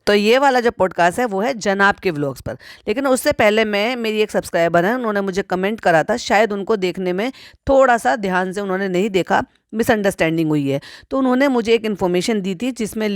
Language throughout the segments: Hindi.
तो ये वाला जो पॉडकास्ट है वो है जनाब के व्लॉग्स पर। लेकिन उससे पहले मेरी एक सब्सक्राइबर है, उन्होंने मुझे कमेंट करा था, शायद उनको देखने में थोड़ा सा ध्यान से उन्होंने नहीं देखा, मिसअंडरस्टैंडिंग हुई है। तो उन्होंने मुझे एक इन्फॉर्मेशन दी थी जिसमें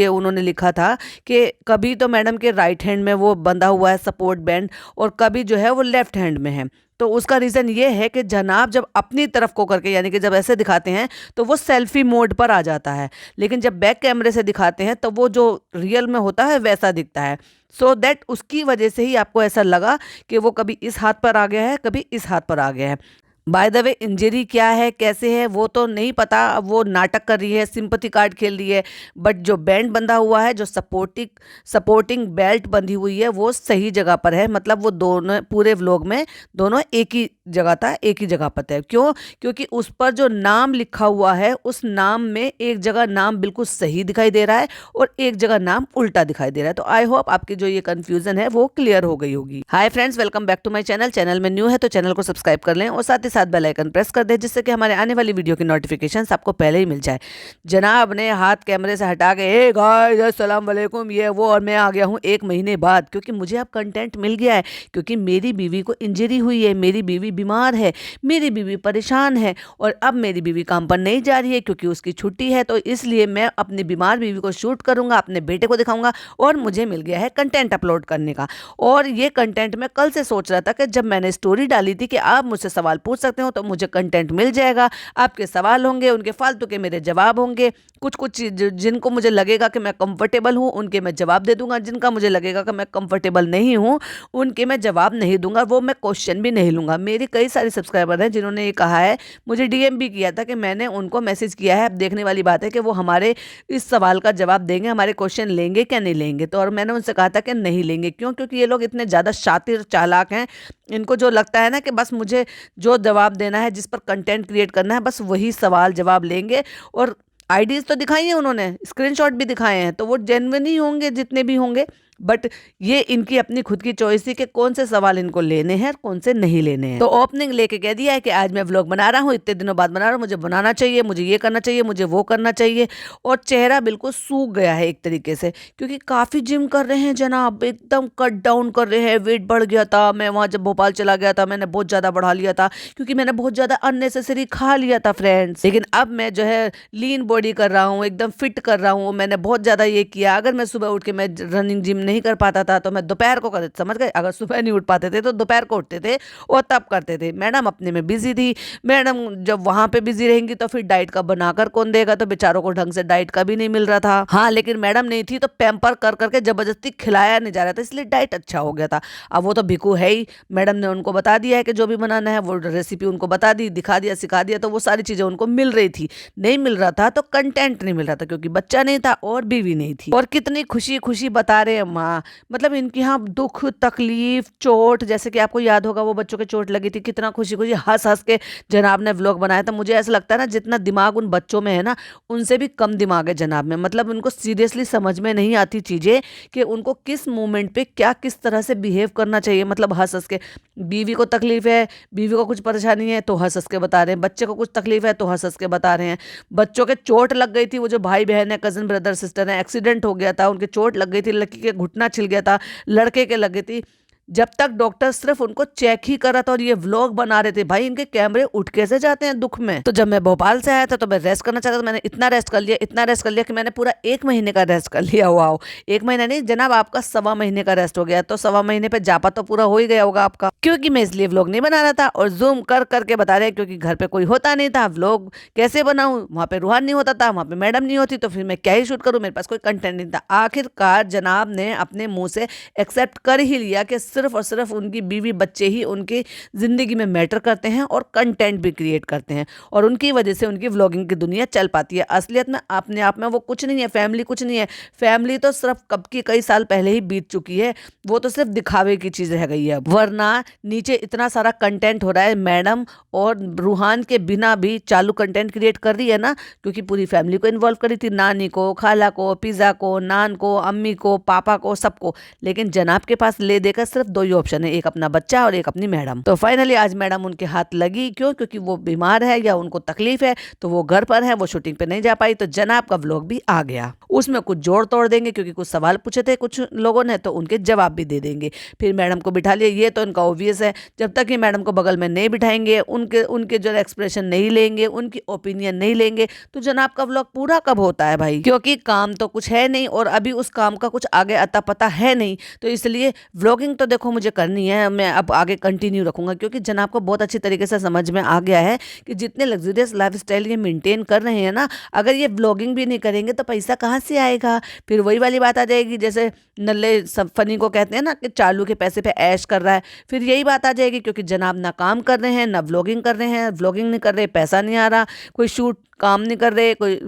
उन्होंने लिखा था कि कभी तो मैडम के राइट हैंड में वो बंधा हुआ है सपोर्ट बैंड, और कभी जो है वो लेफ्ट हैंड में है। तो उसका रीज़न ये है कि जनाब जब अपनी तरफ को करके, यानी कि जब ऐसे दिखाते हैं तो वो सेल्फी मोड पर आ जाता है, लेकिन जब बैक कैमरे से दिखाते हैं तो वो जो रियल में होता है वैसा दिखता है। सो दैट उसकी वजह से ही आपको ऐसा लगा कि वो कभी इस हाथ पर आ गया है, कभी इस हाथ पर आ गया है। बाय द वे इंजरी क्या है, कैसे है, वो तो नहीं पता। अब वो नाटक कर रही है, सिंपैथी कार्ड खेल रही है, बट जो बैंड बंधा हुआ है, जो सपोर्टिंग बेल्ट बंधी हुई है, वो सही जगह पर है। मतलब वो दोनों पूरे व्लॉग में दोनों एक ही जगह था, एक ही जगह पर थे। क्यों? क्योंकि उस पर जो नाम लिखा हुआ है, उस नाम में एक जगह नाम बिल्कुल सही दिखाई दे रहा है और एक जगह नाम उल्टा दिखाई दे रहा है। तो आई होप आपकी जो ये कंफ्यूजन है वो क्लियर हो गई होगी। Hi friends, welcome back to my channel. Channel में न्यू है तो चैनल को सब्सक्राइब कर लें और साथ ही साथ बेल आइकन प्रेस कर दें, जिससे कि हमारे आने वाली वीडियो की नोटिफिकेशंस आपको पहले ही मिल जाए। जनाब ने हाथ कैमरे से हटा के हे गाइस अस्सलाम वालेकुम ये वो, और मैं आ गया हूँ 1 महीने बाद, क्योंकि मुझे अब कंटेंट मिल गया है। क्योंकि मेरी बीवी को इंजरी हुई है, मेरी बीवी बीमार है, मेरी बीवी परेशान है, और अब मेरी बीवी काम पर नहीं जा रही है क्योंकि उसकी छुट्टी है। तो इसलिए मैं अपनी बीमार बीवी को शूट करूंगा, अपने बेटे को दिखाऊंगा, और मुझे मिल गया है कंटेंट अपलोड करने का। और ये कंटेंट मैं कल से सोच रहा था कि जब मैंने स्टोरी डाली थी कि आप मुझसे सवाल पूछ सकते हो, तो मुझे कंटेंट मिल जाएगा। आपके सवाल होंगे, उनके फालतू के मेरे जवाब होंगे। कुछ जिनको मुझे लगेगा कि मैं कंफर्टेबल हूँ उनके मैं जवाब दे दूंगा, जिनका मुझे लगेगा कि मैं कंफर्टेबल नहीं हूँ उनके मैं जवाब नहीं दूंगा, वो मैं क्वेश्चन भी नहीं लूंगा। मेरी कई सारी सब्सक्राइबर हैं जिन्होंने ये कहा है, मुझे डीएम भी किया था कि मैंने उनको मैसेज किया है। अब देखने वाली बात है कि वो हमारे इस सवाल का जवाब देंगे, हमारे क्वेश्चन लेंगे क्या नहीं लेंगे। तो और मैंने उनसे कहा था कि नहीं लेंगे। क्यों? क्योंकि ये लोग इतने ज़्यादा शातिर चालाक हैं, इनको जो लगता है ना कि बस मुझे जो जवाब देना है, जिस पर कंटेंट क्रिएट करना है, बस वही सवाल जवाब लेंगे। और आईडीज तो दिखाई हैं उन्होंने, स्क्रीनशॉट भी दिखाए हैं, तो वो जेन्युइन ही होंगे जितने भी होंगे। बट ये इनकी अपनी खुद की चॉइस थी कि कौन से सवाल इनको लेने हैं और कौन से नहीं लेने हैं। तो ओपनिंग लेके कह दिया है कि आज मैं व्लॉग बना रहा हूँ, इतने दिनों बाद बना रहा हूँ, मुझे बनाना चाहिए, मुझे ये करना चाहिए, मुझे वो करना चाहिए। और चेहरा बिल्कुल सूख गया है एक तरीके से, क्योंकि काफ़ी जिम कर रहे हैं जनाब, एकदम कट डाउन कर रहे हैं। वेट बढ़ गया था, मैं वहाँ जब भोपाल चला गया था मैंने बहुत ज़्यादा बढ़ा लिया था, क्योंकि मैंने बहुत ज़्यादा अननेसेसरी खा लिया था फ्रेंड्स। लेकिन अब मैं जो है लीन बॉडी कर रहा हूँ, एकदम फिट कर रहा हूँ। मैंने बहुत ज़्यादा ये किया, अगर मैं सुबह उठ के मैं रनिंग जिम नहीं कर पाता था तो मैं दोपहर को करते, समझ गए? अगर सुबह नहीं उठ पाते थे तो दोपहर को उठते थे और तब करते थे। मैडम अपने में बिजी थी। मैडम जब वहां पे बिजी रहेंगी तो फिर डाइट का बनाकर कौन देगा? तो बेचारों को ढंग से डाइट का भी नहीं मिल रहा था। हाँ, लेकिन मैडम नहीं थी तो पैम्पर कर करके जबरदस्ती खिलाया नहीं जा रहा था, इसलिए डाइट अच्छा हो गया था। अब वो तो भिखू है ही, मैडम ने उनको बता दिया है कि जो भी बनाना है वो रेसिपी उनको बता दी, दिखा दिया, सिखा दिया, तो वो सारी चीजें उनको मिल रही थी। नहीं मिल रहा था तो कंटेंट नहीं मिल रहा था, क्योंकि बच्चा नहीं था और बीवी नहीं थी। और कितनी खुशी खुशी बता रहे हैं माँ, मतलब इनके यहाँ दुख तकलीफ चोट, जैसे कि आपको याद होगा वो बच्चों के चोट लगी थी, कितना खुशी खुशी हंस हंस के जनाब ने व्लॉग बनाया था। मुझे ऐसा लगता है ना जितना दिमाग उन बच्चों में है ना, उनसे भी कम दिमाग है जनाब में। मतलब उनको सीरियसली समझ में नहीं आती चीज़ें कि उनको किस मोमेंट पे क्या किस तरह से बिहेव करना चाहिए। मतलब हंस हंस के, बीवी को तकलीफ है, बीवी को कुछ परेशानी है तो हंस हंस के बता रहे हैं, बच्चे को कुछ तकलीफ है तो हंस हंस के बता रहे हैं। बच्चों के चोट लग गई थी, वो जो भाई बहन है, कजन ब्रदर सिस्टर है, एक्सीडेंट हो गया था, उनके चोट लग गई थी, लड़की के घुटना छिल गया था, लड़के के लग गई थी। जब तक डॉक्टर सिर्फ उनको चेक ही कर रहा था और ये व्लॉग बना रहे थे, भाई इनके कैमरे उठ कैसे जाते हैं दुख में। तो जब मैं भोपाल से आया था तो मैं रेस्ट करना चाहता था, मैंने इतना रेस्ट कर लिया, इतना रेस्ट कर लिया कि मैंने पूरा 1 महीने का रेस्ट कर लिया हुआ हो। 1 महीना नहीं जनाब, आपका 1.25 महीने का रेस्ट हो गया। तो 1.25 महीने पे जापा तो पूरा हो ही गया होगा आपका, क्योंकि मैं इसलिए व्लॉग नहीं बना रहा था और जूम कर करके बता रहे, क्योंकि घर पे कोई होता नहीं था। व्लॉग कैसे बनाऊं, वहां पे रूहान नहीं होता था, वहां पे मैडम नहीं होती, तो फिर मैं क्या ही शूट करूं, मेरे पास कोई कंटेंट नहीं था। आखिरकार जनाब ने अपने मुंह से एक्सेप्ट कर ही लिया कि सिर्फ और सिर्फ उनकी बीवी बच्चे ही उनकी जिंदगी में मैटर करते हैं और कंटेंट भी क्रिएट करते हैं, और उनकी वजह से उनकी व्लॉगिंग की दुनिया चल पाती है। असलियत में अपने आप में वो कुछ नहीं है, फैमिली कुछ नहीं है। फैमिली तो सिर्फ कब की कई साल पहले ही बीत चुकी है, वो तो सिर्फ दिखावे की चीज रह गई है। वरना नीचे इतना सारा कंटेंट हो रहा है, मैडम और रूहान के बिना भी चालू कंटेंट क्रिएट कर रही है ना, क्योंकि पूरी फैमिली को इन्वॉल्व करी थी, नानी को, खाला को, पिज़्ज़ा को, नान को, अम्मी को, पापा को, सबको। लेकिन जनाब के पास ले देकर सिर्फ सिर्फ 2 ही ऑप्शन है, एक अपना बच्चा और एक अपनी मैडम। तो फाइनली आज मैडम उनके हाथ लगी, क्यों? क्योंकि वो बीमार है या उनको तकलीफ है, तो वो घर पर है, वो शूटिंग पे नहीं जा पाई। तो जनाब का व्लॉग भी आ गया, उसमें कुछ जोड़ तोड़ देंगे, क्योंकि कुछ सवाल पूछे थे कुछ लोगों ने, तो उनके जवाब भी दे देंगे। फिर मैडम को बिठा लिया, ये तो इनका ऑब्वियस है। जब तक ये मैडम को बगल में नहीं बिठाएंगे, उनके उनके जो एक्सप्रेशन नहीं लेंगे, उनकी ओपिनियन नहीं लेंगे, तो जनाब का व्लॉग पूरा कब होता है भाई? क्योंकि काम तो कुछ है नहीं और अभी उस काम का कुछ आगे अता पता है नहीं। तो इसलिए व्लॉगिंग तो देखो मुझे करनी है, मैं अब आगे कंटिन्यू रखूंगा, क्योंकि जनाब को बहुत अच्छी तरीके से समझ में आ गया है कि जितने लग्जरियस लाइफस्टाइल ये मेंटेन कर रहे हैं ना, अगर ये व्लॉगिंग भी नहीं करेंगे तो पैसा कहाँ से आएगा? फिर वही वाली बात आ जाएगी, जैसे नल्ले सब फनी को कहते हैं ना कि चालू के पैसे पे ऐश कर रहा है। फिर यही बात आ जाएगी, क्योंकि जनाब ना काम कर रहे हैं ना व्लॉगिंग कर रहे हैं, व्लॉगिंग नहीं कर रहे, पैसा नहीं आ रहा, कोई शूट काम नहीं कर रहे, कोई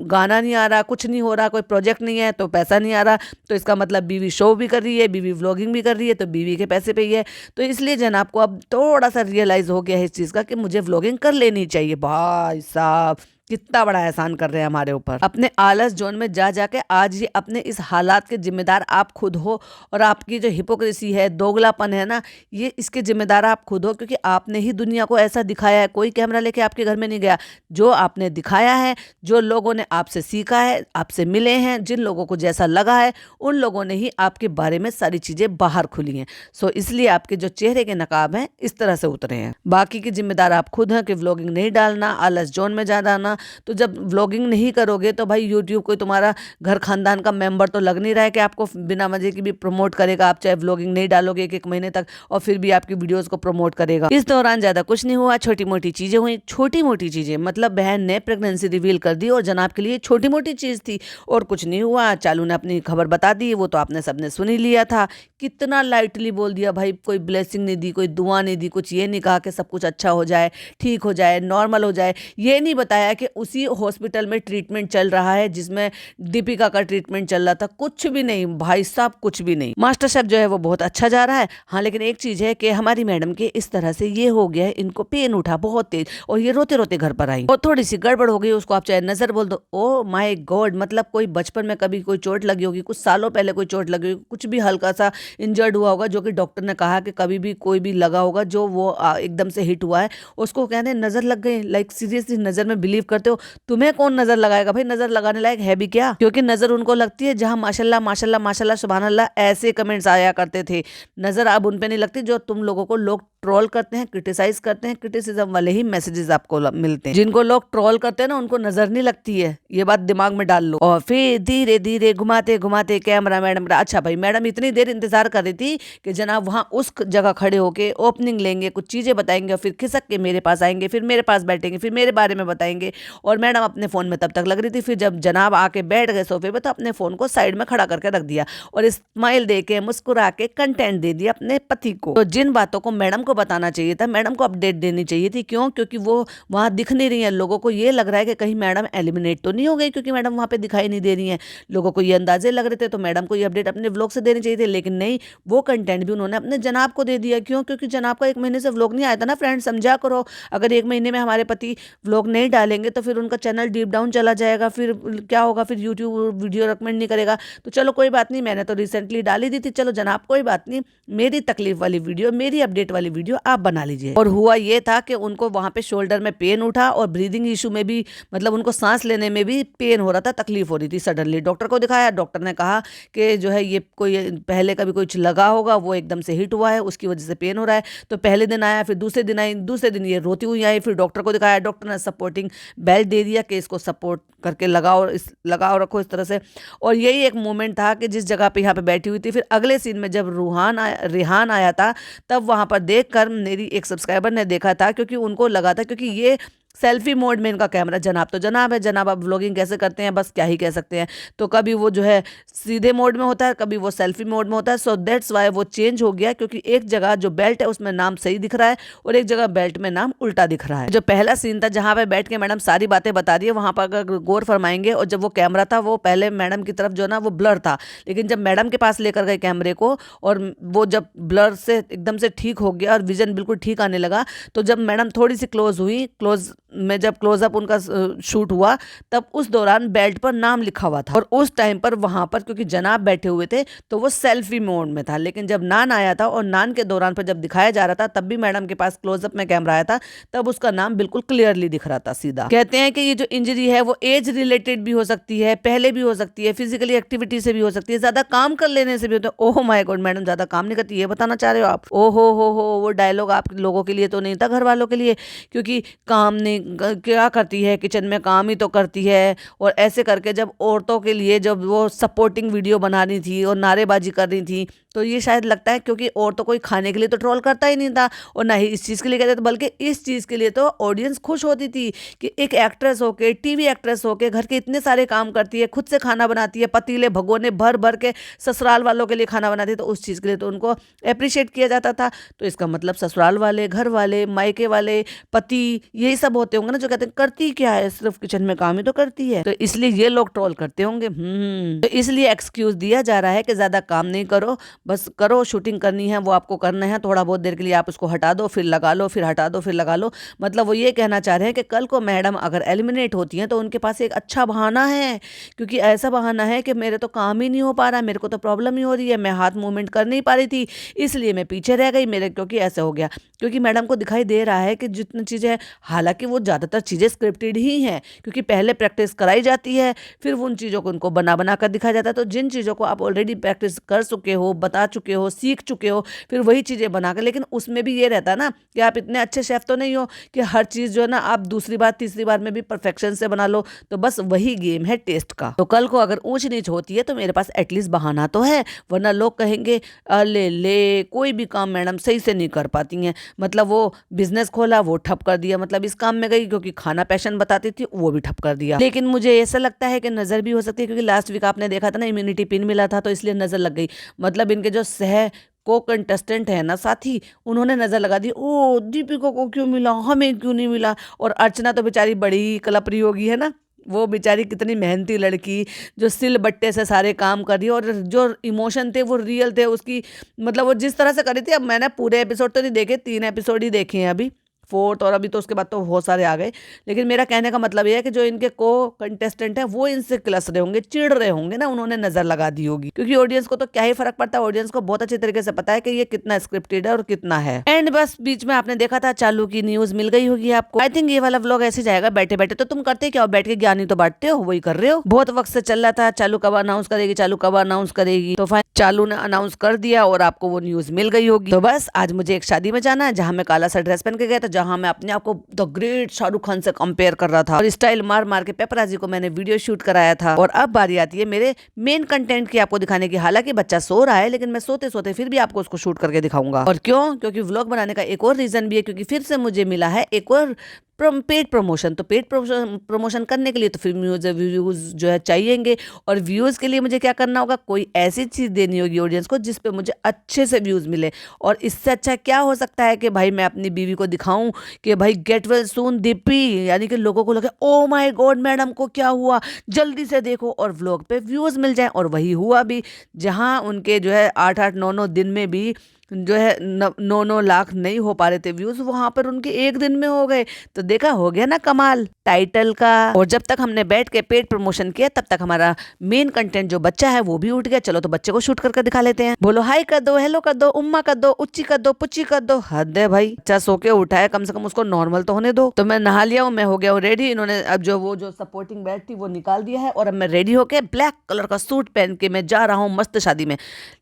गाना नहीं आ रहा, कुछ नहीं हो रहा, कोई प्रोजेक्ट नहीं है तो पैसा नहीं आ रहा। तो इसका मतलब बीवी शो भी कर रही है, बीवी व्लॉगिंग भी कर रही है, तो बीवी के पैसे पे ही है। तो इसलिए जनाब को अब थोड़ा सा रियलाइज हो गया है इस चीज़ का कि मुझे व्लॉगिंग कर लेनी चाहिए। भाई साहब कितना बड़ा एहसान कर रहे हैं हमारे ऊपर। अपने आलस जोन में जा जाके आज ये अपने इस हालात के जिम्मेदार आप खुद हो, और आपकी जो हिपोक्रेसी है, दोगलापन है ना, ये इसके जिम्मेदार आप खुद हो, क्योंकि आपने ही दुनिया को ऐसा दिखाया है। कोई कैमरा लेके आपके घर में नहीं गया, जो आपने दिखाया है, जो लोगों ने आपसे सीखा है, आपसे मिले हैं, जिन लोगों को जैसा लगा है, उन लोगों ने ही आपके बारे में सारी चीजें बाहर खुली हैं। सो इसलिए आपके जो चेहरे के नकाब हैं इस तरह से उतरे हैं। बाकी की जिम्मेदार आप खुद हैं कि व्लॉगिंग नहीं डालना, आलस जोन में जा डालना। तो जब व्लॉगिंग नहीं करोगे तो भाई यूट्यूब कोई तुम्हारा घर खानदान का मेंबर तो लग नहीं रहा है कि आपको बिना मजे की भी प्रमोट करेगा। आप चाहे व्लॉगिंग नहीं डालोगे 1-1 महीने तक और फिर भी आपकी वीडियोस को प्रमोट करेगा। इस दौरान ज्यादा कुछ नहीं हुआ, छोटी मोटी चीजें हुई, छोटी मोटी चीजें मतलब बहन ने प्रेगनेंसी रिवील कर दी और जनाब के लिए छोटी मोटी चीज थी और कुछ नहीं हुआ। चालू ने अपनी खबर बता दी, वो तो आपने सबने सुन ही लिया था। कितना लाइटली बोल दिया भाई, कोई ब्लेसिंग नहीं दी, कोई दुआ नहीं दी, कुछ ये नहीं कहा कि सब कुछ अच्छा हो जाए, ठीक हो जाए, नॉर्मल हो जाए। ये नहीं बताया कि उसी हॉस्पिटल में ट्रीटमेंट चल रहा है जिसमें दीपिका का ट्रीटमेंट चल रहा था। कुछ भी नहीं भाई साहब, कुछ भी नहीं। मास्टर शेफ जो है वो बहुत अच्छा जा रहा है। हाँ, लेकिन एक चीज है कि हमारी मैडम के इस तरह से ये हो गया है, इनको पेन उठा बहुत तेज और ये रोते रोते घर पर आई और थोड़ी सी गड़बड़ हो गई। उसको आप चाहे नजर बोल दो, ओ माय गॉड, मतलब कोई बचपन में कभी कोई चोट लगी होगी, कुछ सालों पहले कोई चोट लगी होगी, कुछ भी हल्का सा इंजर्ड हुआ होगा, जो कि डॉक्टर ने कहा कि कभी भी कोई भी लगा होगा, जो वो एकदम से हिट हुआ है, उसको कहने नजर लग गई। लाइक सीरियसली नजर में बिलीव करते हो? तुम्हें कौन नजर लगाएगा भाई? नजर लगाने लायक है भी क्या? क्योंकि नजर उनको लगती है जहां माशाल्लाह माशाल्लाह माशाल्लाह सुभान अल्लाह ऐसे कमेंट्स आया करते थे। नजर अब उन पे नहीं लगती जो तुम लोगों को लोग ट्रोल करते हैं, क्रिटिसाइज करते हैं। क्रिटिसिज्म वाले ही मैसेजेस आपको मिलते हैं। जिनको लोग ट्रोल करते हैं ना, उनको नजर नहीं लगती है, ये बात दिमाग में डाल लो। और फिर धीरे धीरे घुमाते घुमाते कैमरा मैडम, अच्छा भाई मैडम इतनी देर इंतजार कर रही थी कि जनाब वहां उस जगह खड़े होके ओपनिंग लेंगे, कुछ चीजें बताएंगे और फिर खिसक के मेरे पास आएंगे, फिर मेरे पास बैठेंगे, फिर मेरे बारे में बताएंगे। और मैडम अपने फोन में तब तक लग रही थी। फिर जब जनाब आके बैठ गए सोफे पे तो अपने फोन को साइड में खड़ा करके रख दिया और स्माइल दे के मुस्कुरा के कंटेंट दे दिया अपने पति को। तो जिन बातों को मैडम को बताना चाहिए था, मैडम को अपडेट देनी चाहिए थी। क्यों? क्योंकि वो वहां दिख नहीं रही है। लोगों को ये लग रहा है कि कहीं मैडम एलिमिनेट तो नहीं हो गई, क्योंकि मैडम वहां पे दिखाई नहीं दे रही है। लोगों को ये अंदाजे लग रहे थे, तो मैडम को ये अपडेट अपने व्लॉग से देनी चाहिए थी। लेकिन नहीं, वो कंटेंट भी उन्होंने अपने जनाब को दे दिया। क्यों? क्योंकि जनाब का 1 महीने से व्लॉग नहीं आया था ना फ्रेंड, समझा करो। अगर 1 महीने में हमारे पति व्लॉग नहीं डालेंगे तो फिर उनका चैनल डीप डाउन चला जाएगा, फिर क्या होगा, फिर यूट्यूब वीडियो रिकमेंड नहीं करेगा। तो चलो कोई बात नहीं, मैंने तो रिसेंटली डाली दी थी, चलो जनाब कोई बात नहीं, मेरी तकलीफ वाली वीडियो, मेरी अपडेट वाली वीडियो आप बना लीजिए। और हुआ ये था कि उनको वहां पे शोल्डर में पेन उठा और ब्रीदिंग इशू में भी, मतलब उनको सांस लेने में भी पेन हो रहा था, तकलीफ हो रही थी। सडनली डॉक्टर को दिखाया, डॉक्टर ने कहा कि जो है ये कोई पहले कभी कुछ लगा होगा, वो एकदम से हिट हुआ है, उसकी वजह से पेन हो रहा है। तो पहले दिन आया, फिर दूसरे दिन आई, दूसरे दिन ये रोती हुई आई, फिर डॉक्टर को दिखाया, डॉक्टर ने सपोर्टिंग बेल्ट दे दिया कि इसको सपोर्ट करके लगाओ रखो इस तरह से। और यही एक मोमेंट था कि जिस जगह पे यहाँ पे बैठी हुई थी, फिर अगले सीन में जब रिहान आया था, तब वहां पर देखकर मेरी एक सब्सक्राइबर ने देखा था, क्योंकि उनको लगा था, क्योंकि ये सेल्फी मोड में इनका कैमरा, जनाब तो जनाब है, जनाब अब व्लॉगिंग कैसे करते हैं बस क्या ही कह सकते हैं। तो कभी वो जो है सीधे मोड में होता है, कभी वो सेल्फी मोड में होता है। सो दैट्स वाई वो चेंज हो गया, क्योंकि एक जगह जो बेल्ट है उसमें नाम सही दिख रहा है और एक जगह बेल्ट में नाम उल्टा दिख रहा है। जो पहला सीन था जहां पे बैठ के मैडम सारी बातें बता रही है, वहां पर अगर गौर फरमाएंगे, और जब वो कैमरा था वो पहले मैडम की तरफ जो ना वो ब्लर था, लेकिन जब मैडम के पास लेकर गए कैमरे को और वो जब ब्लर से एकदम से ठीक हो गया और विजन बिल्कुल ठीक आने लगा, तो जब मैडम थोड़ी सी क्लोज हुई, क्लोज में जब क्लोजअप उनका शूट हुआ तब उस दौरान बेल्ट पर नाम लिखा हुआ था, और उस टाइम पर वहां पर क्योंकि जनाब बैठे हुए थे तो वो सेल्फी मोड में था। लेकिन जब नान आया था और नान के दौरान पर जब दिखाया जा रहा था तब भी मैडम के पास क्लोजअप में कैमरा आया था, तब उसका नाम बिल्कुल क्लियरली दिख रहा था सीधा। कहते हैं कि ये जो इंजरी है वो एज रिलेटेड भी हो सकती है, पहले भी हो सकती है, फिजिकली एक्टिविटी से भी हो सकती है, ज्यादा काम कर लेने से भी होता है। ओह माय गॉड, मैडम ज्यादा काम नहीं करती, ये बताना चाह रहे हो आप? ओहो हो, वो डायलॉग आप लोगों के लिए तो नहीं था, घर वालों के लिए, क्योंकि काम नहीं क्या करती है, किचन में काम ही तो करती है। और ऐसे करके जब औरतों के लिए जब वो सपोर्टिंग वीडियो बना रही थी और नारेबाजी कर रही थी, तो ये शायद लगता है क्योंकि औरतों को खाने के लिए तो ट्रोल करता ही नहीं था और ना ही इस चीज़ के लिए कहते थे, बल्कि इस चीज़ के लिए तो ऑडियंस खुश होती थी कि एक एक्ट्रेस होके, टीवी एक्ट्रेस होके घर के इतने सारे काम करती है, खुद से खाना बनाती है, पतीले भगोने भर भर के ससुराल वालों के लिए खाना बनाती है, तो उस चीज़ के लिए तो उनको अप्रिशिएट किया जाता था। तो इसका मतलब ससुराल वाले, घर वाले, मायके वाले, पति, यही सब होते होंगे ना जो कहते हैं करती क्या है, सिर्फ किचन में काम ही तो करती है, तो इसलिए ये लोग ट्रोल करते होंगे। तो इसलिए एक्सक्यूज दिया जा रहा है कि ज्यादा काम नहीं करो, बस करो, शूटिंग करनी है वो आपको करना है, थोड़ा बहुत देर के लिए आप उसको हटा दो, फिर लगा लो, फिर हटा दो, फिर लगा लो। मतलब वो ये कहना चाह रहे हैं कि कल को मैडम अगर एलिमिनेट होती हैं तो उनके पास एक अच्छा बहाना है, क्योंकि ऐसा बहाना है कि मेरे तो काम ही नहीं हो पा रहा, मेरे को तो प्रॉब्लम ही हो रही है, मैं हाथ मूवमेंट कर नहीं पा रही थी, इसलिए मैं पीछे रह गई मेरे, क्योंकि ऐसे हो गया। क्योंकि मैडम को दिखाई दे रहा है कि जितनी चीज़ें हैं, हालांकि वो ज़्यादातर चीज़ें स्क्रिप्टेड ही हैं, क्योंकि पहले प्रैक्टिस कराई जाती है, फिर उन चीज़ों को उनको बना बना कर दिखाया जाता है। तो जिन चीज़ों को आप ऑलरेडी प्रैक्टिस कर चुके हो, बता चुके हो, सीख चुके हो, फिर वही चीज़ें बनाकर, लेकिन उसमें भी ये रहता है ना कि आप इतने अच्छे शेफ तो नहीं हो कि हर चीज़ जो है ना आप दूसरी बार तीसरी बार में भी परफेक्शन से बना लो। तो बस वही गेम है टेस्ट का। तो कल को अगर ऊंच नीच होती है तो मेरे पास एटलीस्ट बहाना तो है, वरना लोग कहेंगे अले ले कोई भी काम मैडम सही से नहीं कर पाती हैं। मतलब वो बिजनेस खोला वो ठप कर दिया, मतलब इस काम में गई क्योंकि खाना पैशन बताती थी वो भी ठप कर दिया। लेकिन मुझे ऐसा लगता है कि नजर भी हो सकती है, क्योंकि लास्ट वीक आपने देखा था ना इम्यूनिटी पिन मिला था, तो इसलिए नजर लग गई। मतलब इनके जो सह को कंटेस्टेंट है ना साथी, उन्होंने नजर लगा दी, ओ दीपिका को क्यों मिला, हमें क्यों नहीं मिला। और अर्चना तो बेचारी बड़ी कलपरी होगी है ना, वो बेचारी कितनी मेहनती लड़की जो सिल बट्टे से सारे काम कर रही है, और जो इमोशन थे वो रियल थे उसकी, मतलब वो जिस तरह से करी थी। अब मैंने पूरे एपिसोड तो नहीं देखे, 3 एपिसोड ही देखे हैं अभी, 4th, और अभी तो उसके बाद तो बहुत सारे आ गए। लेकिन मेरा कहने का मतलब ये है कि जो इनके को कंटेस्टेंट हैं वो इनसे क्लस रहे होंगे, चिढ़ रहे होंगे ना, उन्होंने नजर लगा दी होगी, क्योंकि ऑडियंस को तो क्या ही फर्क पड़ता है, ऑडियंस को बहुत अच्छे तरीके से पता है कि ये कितना स्क्रिप्टेड है और कितना है। एंड बस बीच में आपने देखा था चालू की न्यूज मिल गई होगी आपको। आई थिंक ये वाला व्लॉग ऐसे जाएगा बैठे बैठे। तो तुम करते क्या हो, बैठ के ज्ञानी तो बांटते हो, वही कर रहे हो। बहुत वक्त से चल रहा था चालू कब अनाउंस करेगी, चालू कब अनाउंस करेगी, तो फाइन चालू ने अनाउंस कर दिया और आपको वो न्यूज मिल गई होगी। तो बस आज मुझे एक शादी में जाना है जहां मैं काला सा ड्रेस पहन के गया था, जहां मैं अपने आप को द ग्रेट शाहरुख खान से कंपेयर कर रहा था और स्टाइल मार मार के पेपराजी को मैंने वीडियो शूट कराया था। और अब बारी आती है मेरे मेन कंटेंट की आपको दिखाने की। हालांकि बच्चा सो रहा है लेकिन मैं सोते सोते फिर भी आपको उसको शूट करके दिखाऊंगा। और क्यों? क्योंकि व्लॉग बनाने का एक और रीजन भी है, क्योंकि फिर से मुझे मिला है एक और पेड प्रमोशन। तो पेड प्रमोशन करने के लिए तो फिर व्यूज जो है चाहिएंगे, और व्यूज के लिए मुझे क्या करना होगा, कोई ऐसी चीज देनी होगी ऑडियंस को जिस पे मुझे अच्छे से व्यूज मिले। और इससे अच्छा क्या हो सकता है कि भाई मैं अपनी बीवी को दिखाऊं कि भाई गेट वेल सून दीपी, यानी कि लोगों को लगे ओ माय गॉड मैडम को क्या हुआ, जल्दी से देखो, और व्लॉग पे व्यूज मिल जाए। और वही हुआ भी, जहां उनके जो है 8-8, 9-9 दिन में भी जो है 9-9 लाख नहीं हो पा रहे थे व्यूज, वहां पर उनके एक दिन में हो गए। तो देखा, हो गया ना कमाल टाइटल का। और जब तक हमने बैठ के पेड प्रमोशन किया तब तक हमारा मेन कंटेंट जो बच्चा है वो भी उठ गया। चलो तो बच्चे को शूट करके दिखा लेते हैं। बोलो हाई कर दो, हेलो कर दो, उम्मा कर दो, उच्ची कर दो, पुच्ची कर दो। हद है भाई, बच्चा सो के उठा है, कम से कम उसको नॉर्मल तो होने दो। तो मैं नहा लिया हूँ, मैं हो गया हूँ रेडी। इन्होंने अब जो सपोर्टिंग बेल्ट थी वो निकाल दिया है, और अब मैं रेडी होके ब्लैक कलर का सूट पहन के मैं जा रहा हूँ मस्त शादी में।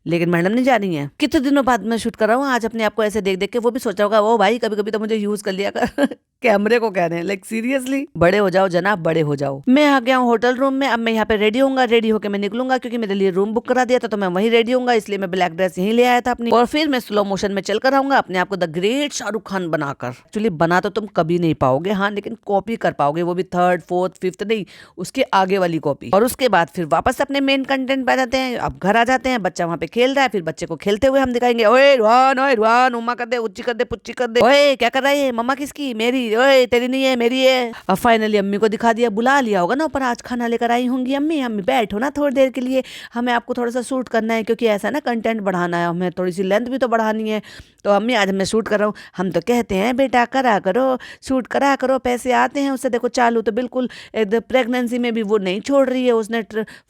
लेकिन मैडम नहीं जा रही है। कितने दिनों बाद मैं शूट कर रहा हूँ आज अपने आप को ऐसे देख देख के। वो भी सोच रहा होगा ओ भाई कभी कभी तो मुझे यूज कर लिया कर कैमरे को कह रहे हैं, लाइक सीरियसली बड़े हो जाओ जनाब, बड़े हो जाओ। मैं आ गया हूँ होटल रूम में। अब मैं यहाँ पे रेडी होऊंगा, रेडी होकर मैं निकलूंगा, क्योंकि मेरे लिए रूम बुक करा दिया था तो मैं वहीं रेडी होऊंगा, इसलिए मैं ब्लैक ड्रेस यहीं ले आया था अपनी। और फिर मैं स्लो मोशन में चलकर आऊंगा अपने आप को द ग्रेट शाहरुख खान बनाकर। एक्चुअली बना तो तुम कभी नहीं पाओगे, हाँ, लेकिन कॉपी कर पाओगे, वो भी 3rd, 4th, 5th नहीं, उसके आगे वाली कॉपी। और उसके बाद फिर वापस अपने मेन कंटेंट पे आ जाते हैं। अब घर आ जाते हैं, बच्चा वहाँ पे खेल रहा है, फिर बच्चे को खेलते हुए हम दिखाएंगे। ओए रुहान, उम्मा कर दे, उच्ची कर दे, पुच्ची कर दे। ओए क्या कर रहा है, मम्मा किसकी, मेरी, बोली ओए तेरी नहीं है मेरी है। अब फाइनली अम्मी को दिखा दिया, बुला लिया होगा ना ऊपर, आज खाना लेकर आई होंगी अम्मी, अम्मी बैठो ना थोड़ी देर के लिए, हमें आपको थोड़ा सा शूट करना है, क्योंकि ऐसा ना कंटेंट बढ़ाना है, हमें थोड़ी सी लेंथ भी तो बढ़ानी है। तो अम्मी आज मैं शूट कर रहा हूँ। हम तो कहते हैं बेटा करा करो, शूट करा करो, पैसे आते हैं उससे। देखो चालू तो बिल्कुल प्रेगनेंसी में भी वो नहीं छोड़ रही है, उसने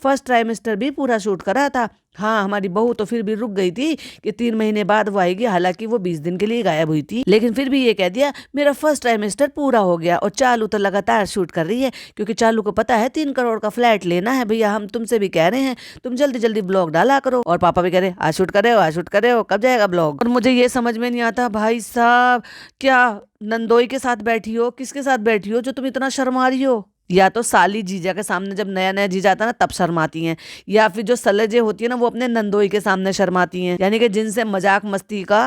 फर्स्ट ट्राइमेस्टर भी पूरा शूट करा था। हाँ हमारी बहू तो फिर भी रुक गई थी कि 3 महीने बाद वो आएगी, हालांकि वो 20 दिन के लिए गायब हुई थी, लेकिन फिर भी ये कह दिया मेरा फर्स्ट ट्राइमेस्टर पूरा हो गया। और चालू तो लगातार शूट कर रही है, क्योंकि चालू को पता है 3 करोड़ का फ्लैट लेना है भैया, हम तुमसे भी कह रहे हैं तुम जल्दी जल्दी ब्लॉग डाला करो। और पापा भी कह रहे आज शूट कर रहे हो, आज शूट कर रहे हो, कब जाएगा ब्लॉग। और मुझे ये समझ में नहीं आता भाई साहब, क्या नंदोई के साथ बैठी हो, किसके साथ बैठी हो जो तुम इतना शर्मा रही हो? या तो साली जीजा के सामने जब नया नया जीजा आता है ना तब शर्माती हैं, या फिर जो सलेजे होती है ना वो अपने नंदोई के सामने शर्माती हैं, यानी कि जिनसे मजाक मस्ती का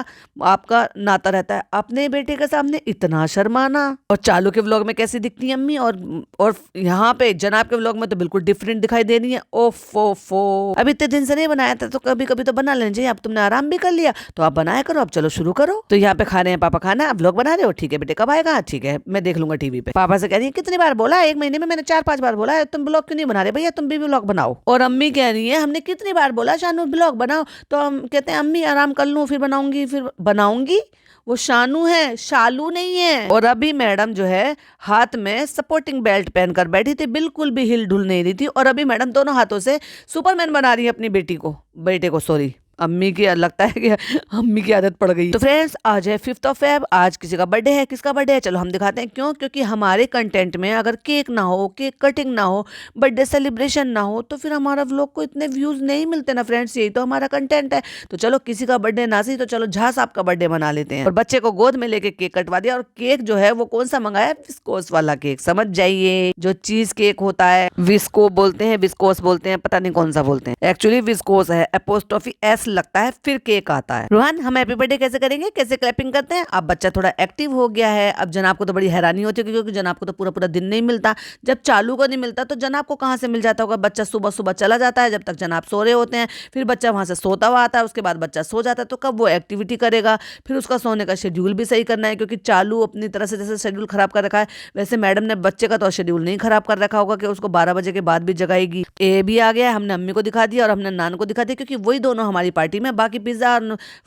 आपका नाता रहता है, अपने बेटे के सामने इतना शर्माना। और चालू के व्लॉग में कैसी दिखती है अम्मी, और यहाँ पे जनाब के व्लॉग में तो बिल्कुल डिफरेंट दिखाई दे रही है। ओफो, अब इतने दिन से नहीं बनाया था तो कभी कभी तो बना लेना चाहिए। अब तुमने आराम भी कर लिया तो आप बनाया करो, अब चलो शुरू करो। तो यहाँ पे खा रहे हैं पापा खाना, अब व्लॉग बना रहे हो, ठीक है बेटे कब आएगा, ठीक है मैं देख लूंगा टीवी पे। पापा से कह रही है कितनी बार बोला, 1 महीने में मैंने 4-5 बार बोला है, तुम ब्लॉग क्यों नहीं बना रहे भैया, तुम भी ब्लॉग बनाओ। और अम्मी कह रही है हमने कितनी बार बोला शानू ब्लॉग बनाओ, तो हम कहते हैं अम्मी आराम कर लूं फिर बनाऊंगी, फिर बनाऊंगी। वो शानू है, शालू नहीं है। और अभी मैडम जो है हाथ में सपोर्टिंग बेल्ट पहनकर बैठी थी, बिल्कुल भी हिल ढुल नहीं रही थी। और अभी मैडम दोनों हाथों से सुपरमैन बना रही है अपनी बेटे को सॉरी अम्मी की, लगता है कि अम्मी की आदत पड़ गई। तो फ्रेंड्स आज है 5 फेब, आज किसी का बर्थडे है, किसका बर्थडे है चलो हम दिखाते हैं। क्यों? क्योंकि हमारे कंटेंट में अगर केक ना हो, केक कटिंग ना हो, बर्थडे सेलिब्रेशन ना हो, तो फिर हमारा व्लॉग को इतने व्यूज नहीं मिलते ना फ्रेंड्स, यही तो हमारा कंटेंट है। तो चलो किसी का बर्थडे ना सही तो चलो झा साहब का बर्थडे मना लेते हैं। और बच्चे को गोद में लेके केक कटवा दिया, और केक जो है वो कौन सा मंगाया, विस्कोस वाला केक, समझ जाइए जो चीज केक होता है, विस्को बोलते हैं, विस्कोस बोलते हैं, पता नहीं कौन सा बोलते हैं, एक्चुअली विस्कोस है, एपोस्ट्रोफी एस लगता है, फिर केक आता है। रोहन हम हैप्पी बर्थडे कैसे करेंगे, कैसे क्लैपिंग करते हैं? अब बच्चा थोड़ा एक्टिव हो गया है। अब जनाब को तो बड़ी हैरानी होती है, क्योंकि जनाब को तो पूरा पूरा दिन नहीं मिलता, जब चालू को नहीं मिलता तो जनाब को कहाँ से मिल जाता होगा। बच्चा सुबह सुबह चला जाता है, जब तक जनाब सो रहे होते हैं, फिर बच्चा वहां से सोता हुआ आता है, उसके बाद बच्चा सो जाता है, तो कब वो एक्टिविटी करेगा, फिर उसका सोने का शेड्यूल भी सही करना है, क्योंकि चालू अपनी तरह से जैसे शेड्यूल खराब कर रखा है, वैसे मैडम ने बच्चे का तो शेड्यूल नहीं खराब कर रखा होगा कि उसको 12 बजे के बाद भी जगाएगी। ए भी आ गया, हमने अम्मी को दिखा दिया और हमने नान को दिखा दिया, क्योंकि वही दोनों हमारी पार्टी में, बाकी पिज्जा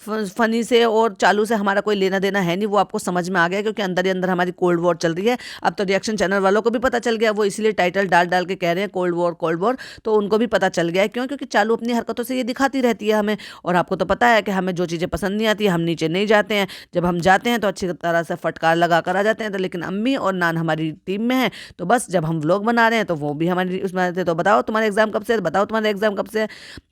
फनी से और चालू से हमारा कोई लेना देना है नहीं, वो आपको समझ में आ गया, क्योंकि अंदर ही अंदर हमारी कोल्ड वॉर चल रही है। अब तो रिएक्शन चैनल वालों को भी पता चल गया, वो इसलिए टाइटल डाल डाल के कह रहे हैं कोल्ड वॉर, तो उनको भी पता चल गया है। क्यों? क्योंकि चालू अपनी हरकतों से ये दिखाती रहती है हमें, और आपको तो पता है कि हमें जो चीज़ें पसंद नहीं आती हम नीचे नहीं जाते हैं, जब हम जाते हैं तो अच्छी तरह से फटकार लगा कर आ जाते हैं। तो लेकिन अम्मी और नान हमारी टीम में है, तो बस जब हम व्लॉग बना रहे हैं तो वो भी हमारी उसमें आते हैं। तो बताओ तुम्हारा एग्जाम कब से है, बताओ तुम्हारा एग्जाम कब से है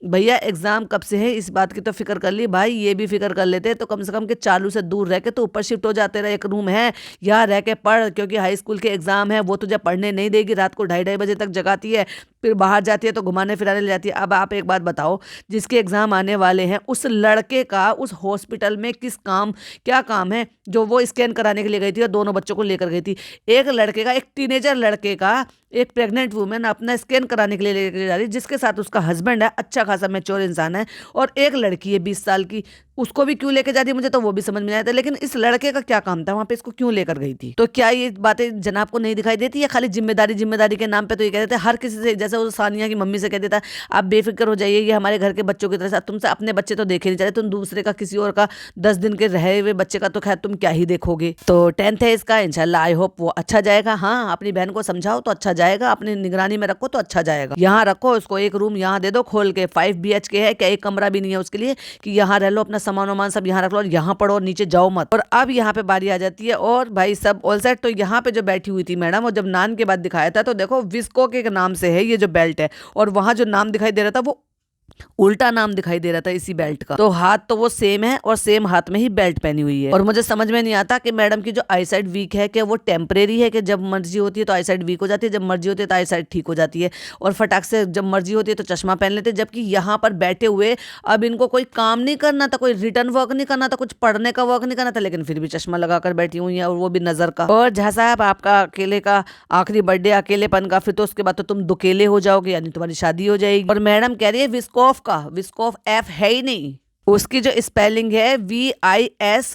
भैया, एग्जाम कब से है इस बात की तो फिक्र कर ली भाई, ये भी फिक्र कर लेते तो कम से कम के चालू से दूर रह के तो ऊपर शिफ्ट हो जाते रहे, एक रूम है यहाँ रह के पढ़, क्योंकि हाई स्कूल के एग्जाम है, वो तुझे पढ़ने नहीं देगी, रात को 2:30 बजे तक जगाती है, फिर बाहर जाती है तो घुमाने फिराने ले जाती है। अब आप एक बात बताओ, जिसके एग्जाम आने वाले हैं उस लड़के का उस हॉस्पिटल में क्या काम है जो वो स्कैन कराने के लिए गई थी और दोनों बच्चों को लेकर गई थी। एक लड़के का, एक टीनेजर लड़के का, एक प्रेग्नेंट वुमेन अपना स्कैन कराने के लिए लेकर जा रही है, जिसके साथ उसका हस्बैंड है, अच्छा खासा मैच्योर इंसान है, और एक लड़की है 20 साल की, उसको भी क्यों लेकर जाती है मुझे तो वो भी समझ में नहीं आता। लेकिन इस लड़के का क्या काम था वहां पे, इसको क्यों लेकर गई थी? तो क्या ये बातें जनाब को नहीं दिखाई देती है? खाली जिम्मेदारी के नाम पे तो ये कह देते हैं हर किसी से, जैसे वो सानिया की मम्मी से कह देता है आप बेफिक्र हो जाइए, ये हमारे घर के बच्चों की तरह से, तुमसे अपने बच्चे तो देखे नहीं जाते, तुम दूसरे का, किसी और का 10 दिन के रहे हुए बच्चे का तो खैर तुम क्या ही देखोगे। तो 10th है इसका, इंशाल्लाह आई होप वो अच्छा जाएगा। हाँ अपनी बहन को समझाओ तो अच्छा जाएगा, अपनी निगरानी में रखो तो अच्छा जाएगा। यहाँ रखो उसको, एक रूम यहाँ दे दो खोल के, 5 BHK है, क्या एक कमरा भी नहीं है उसके लिए कि यहाँ रह लो, अपना सामान वामान सब यहाँ रख लो और यहाँ पढ़ो और नीचे जाओ मत। और अब यहाँ पे बारी आ जाती है और भाई सब ऑल सेट। तो यहाँ पे जो बैठी हुई थी मैडम, और जब नान के बाद दिखाया था तो देखो विस्को के नाम से है ये जो बेल्ट है, और वहां जो नाम दिखाई दे रहा था वो उल्टा नाम दिखाई दे रहा था इसी बेल्ट का। तो हाथ तो वो सेम है और सेम हाथ में ही बेल्ट पहनी हुई है। और मुझे समझ में नहीं आता कि मैडम की जो आईसाइट वीक है कि वो टेम्परेरी है, कि जब मर्जी होती है तो आईसाइट वीक हो जाती है, जब मर्जी होती है तो आईसाइट ठीक हो जाती है, और फटाक से जब मर्जी होती है तो चश्मा पहन लेते हैं। जबकि यहाँ पर बैठे हुए अब इनको कोई काम नहीं करना था, कोई रिटर्न वर्क नहीं करना था, कुछ पढ़ने का वर्क नहीं करना था, लेकिन फिर भी चश्मा लगाकर बैठी हुई है, और वो भी नजर का। और झा साहब आपका अकेले का आखिरी बर्थडे अकेलेपन का, फिर तो उसके बाद तो तुम दुकेले हो जाओगे, यानी तुम्हारी शादी हो जाएगी। और मैडम कह रही है विस्कोफ का, विस्कोफ F है ही नहीं, उसकी जो स्पेलिंग है VISCOSE,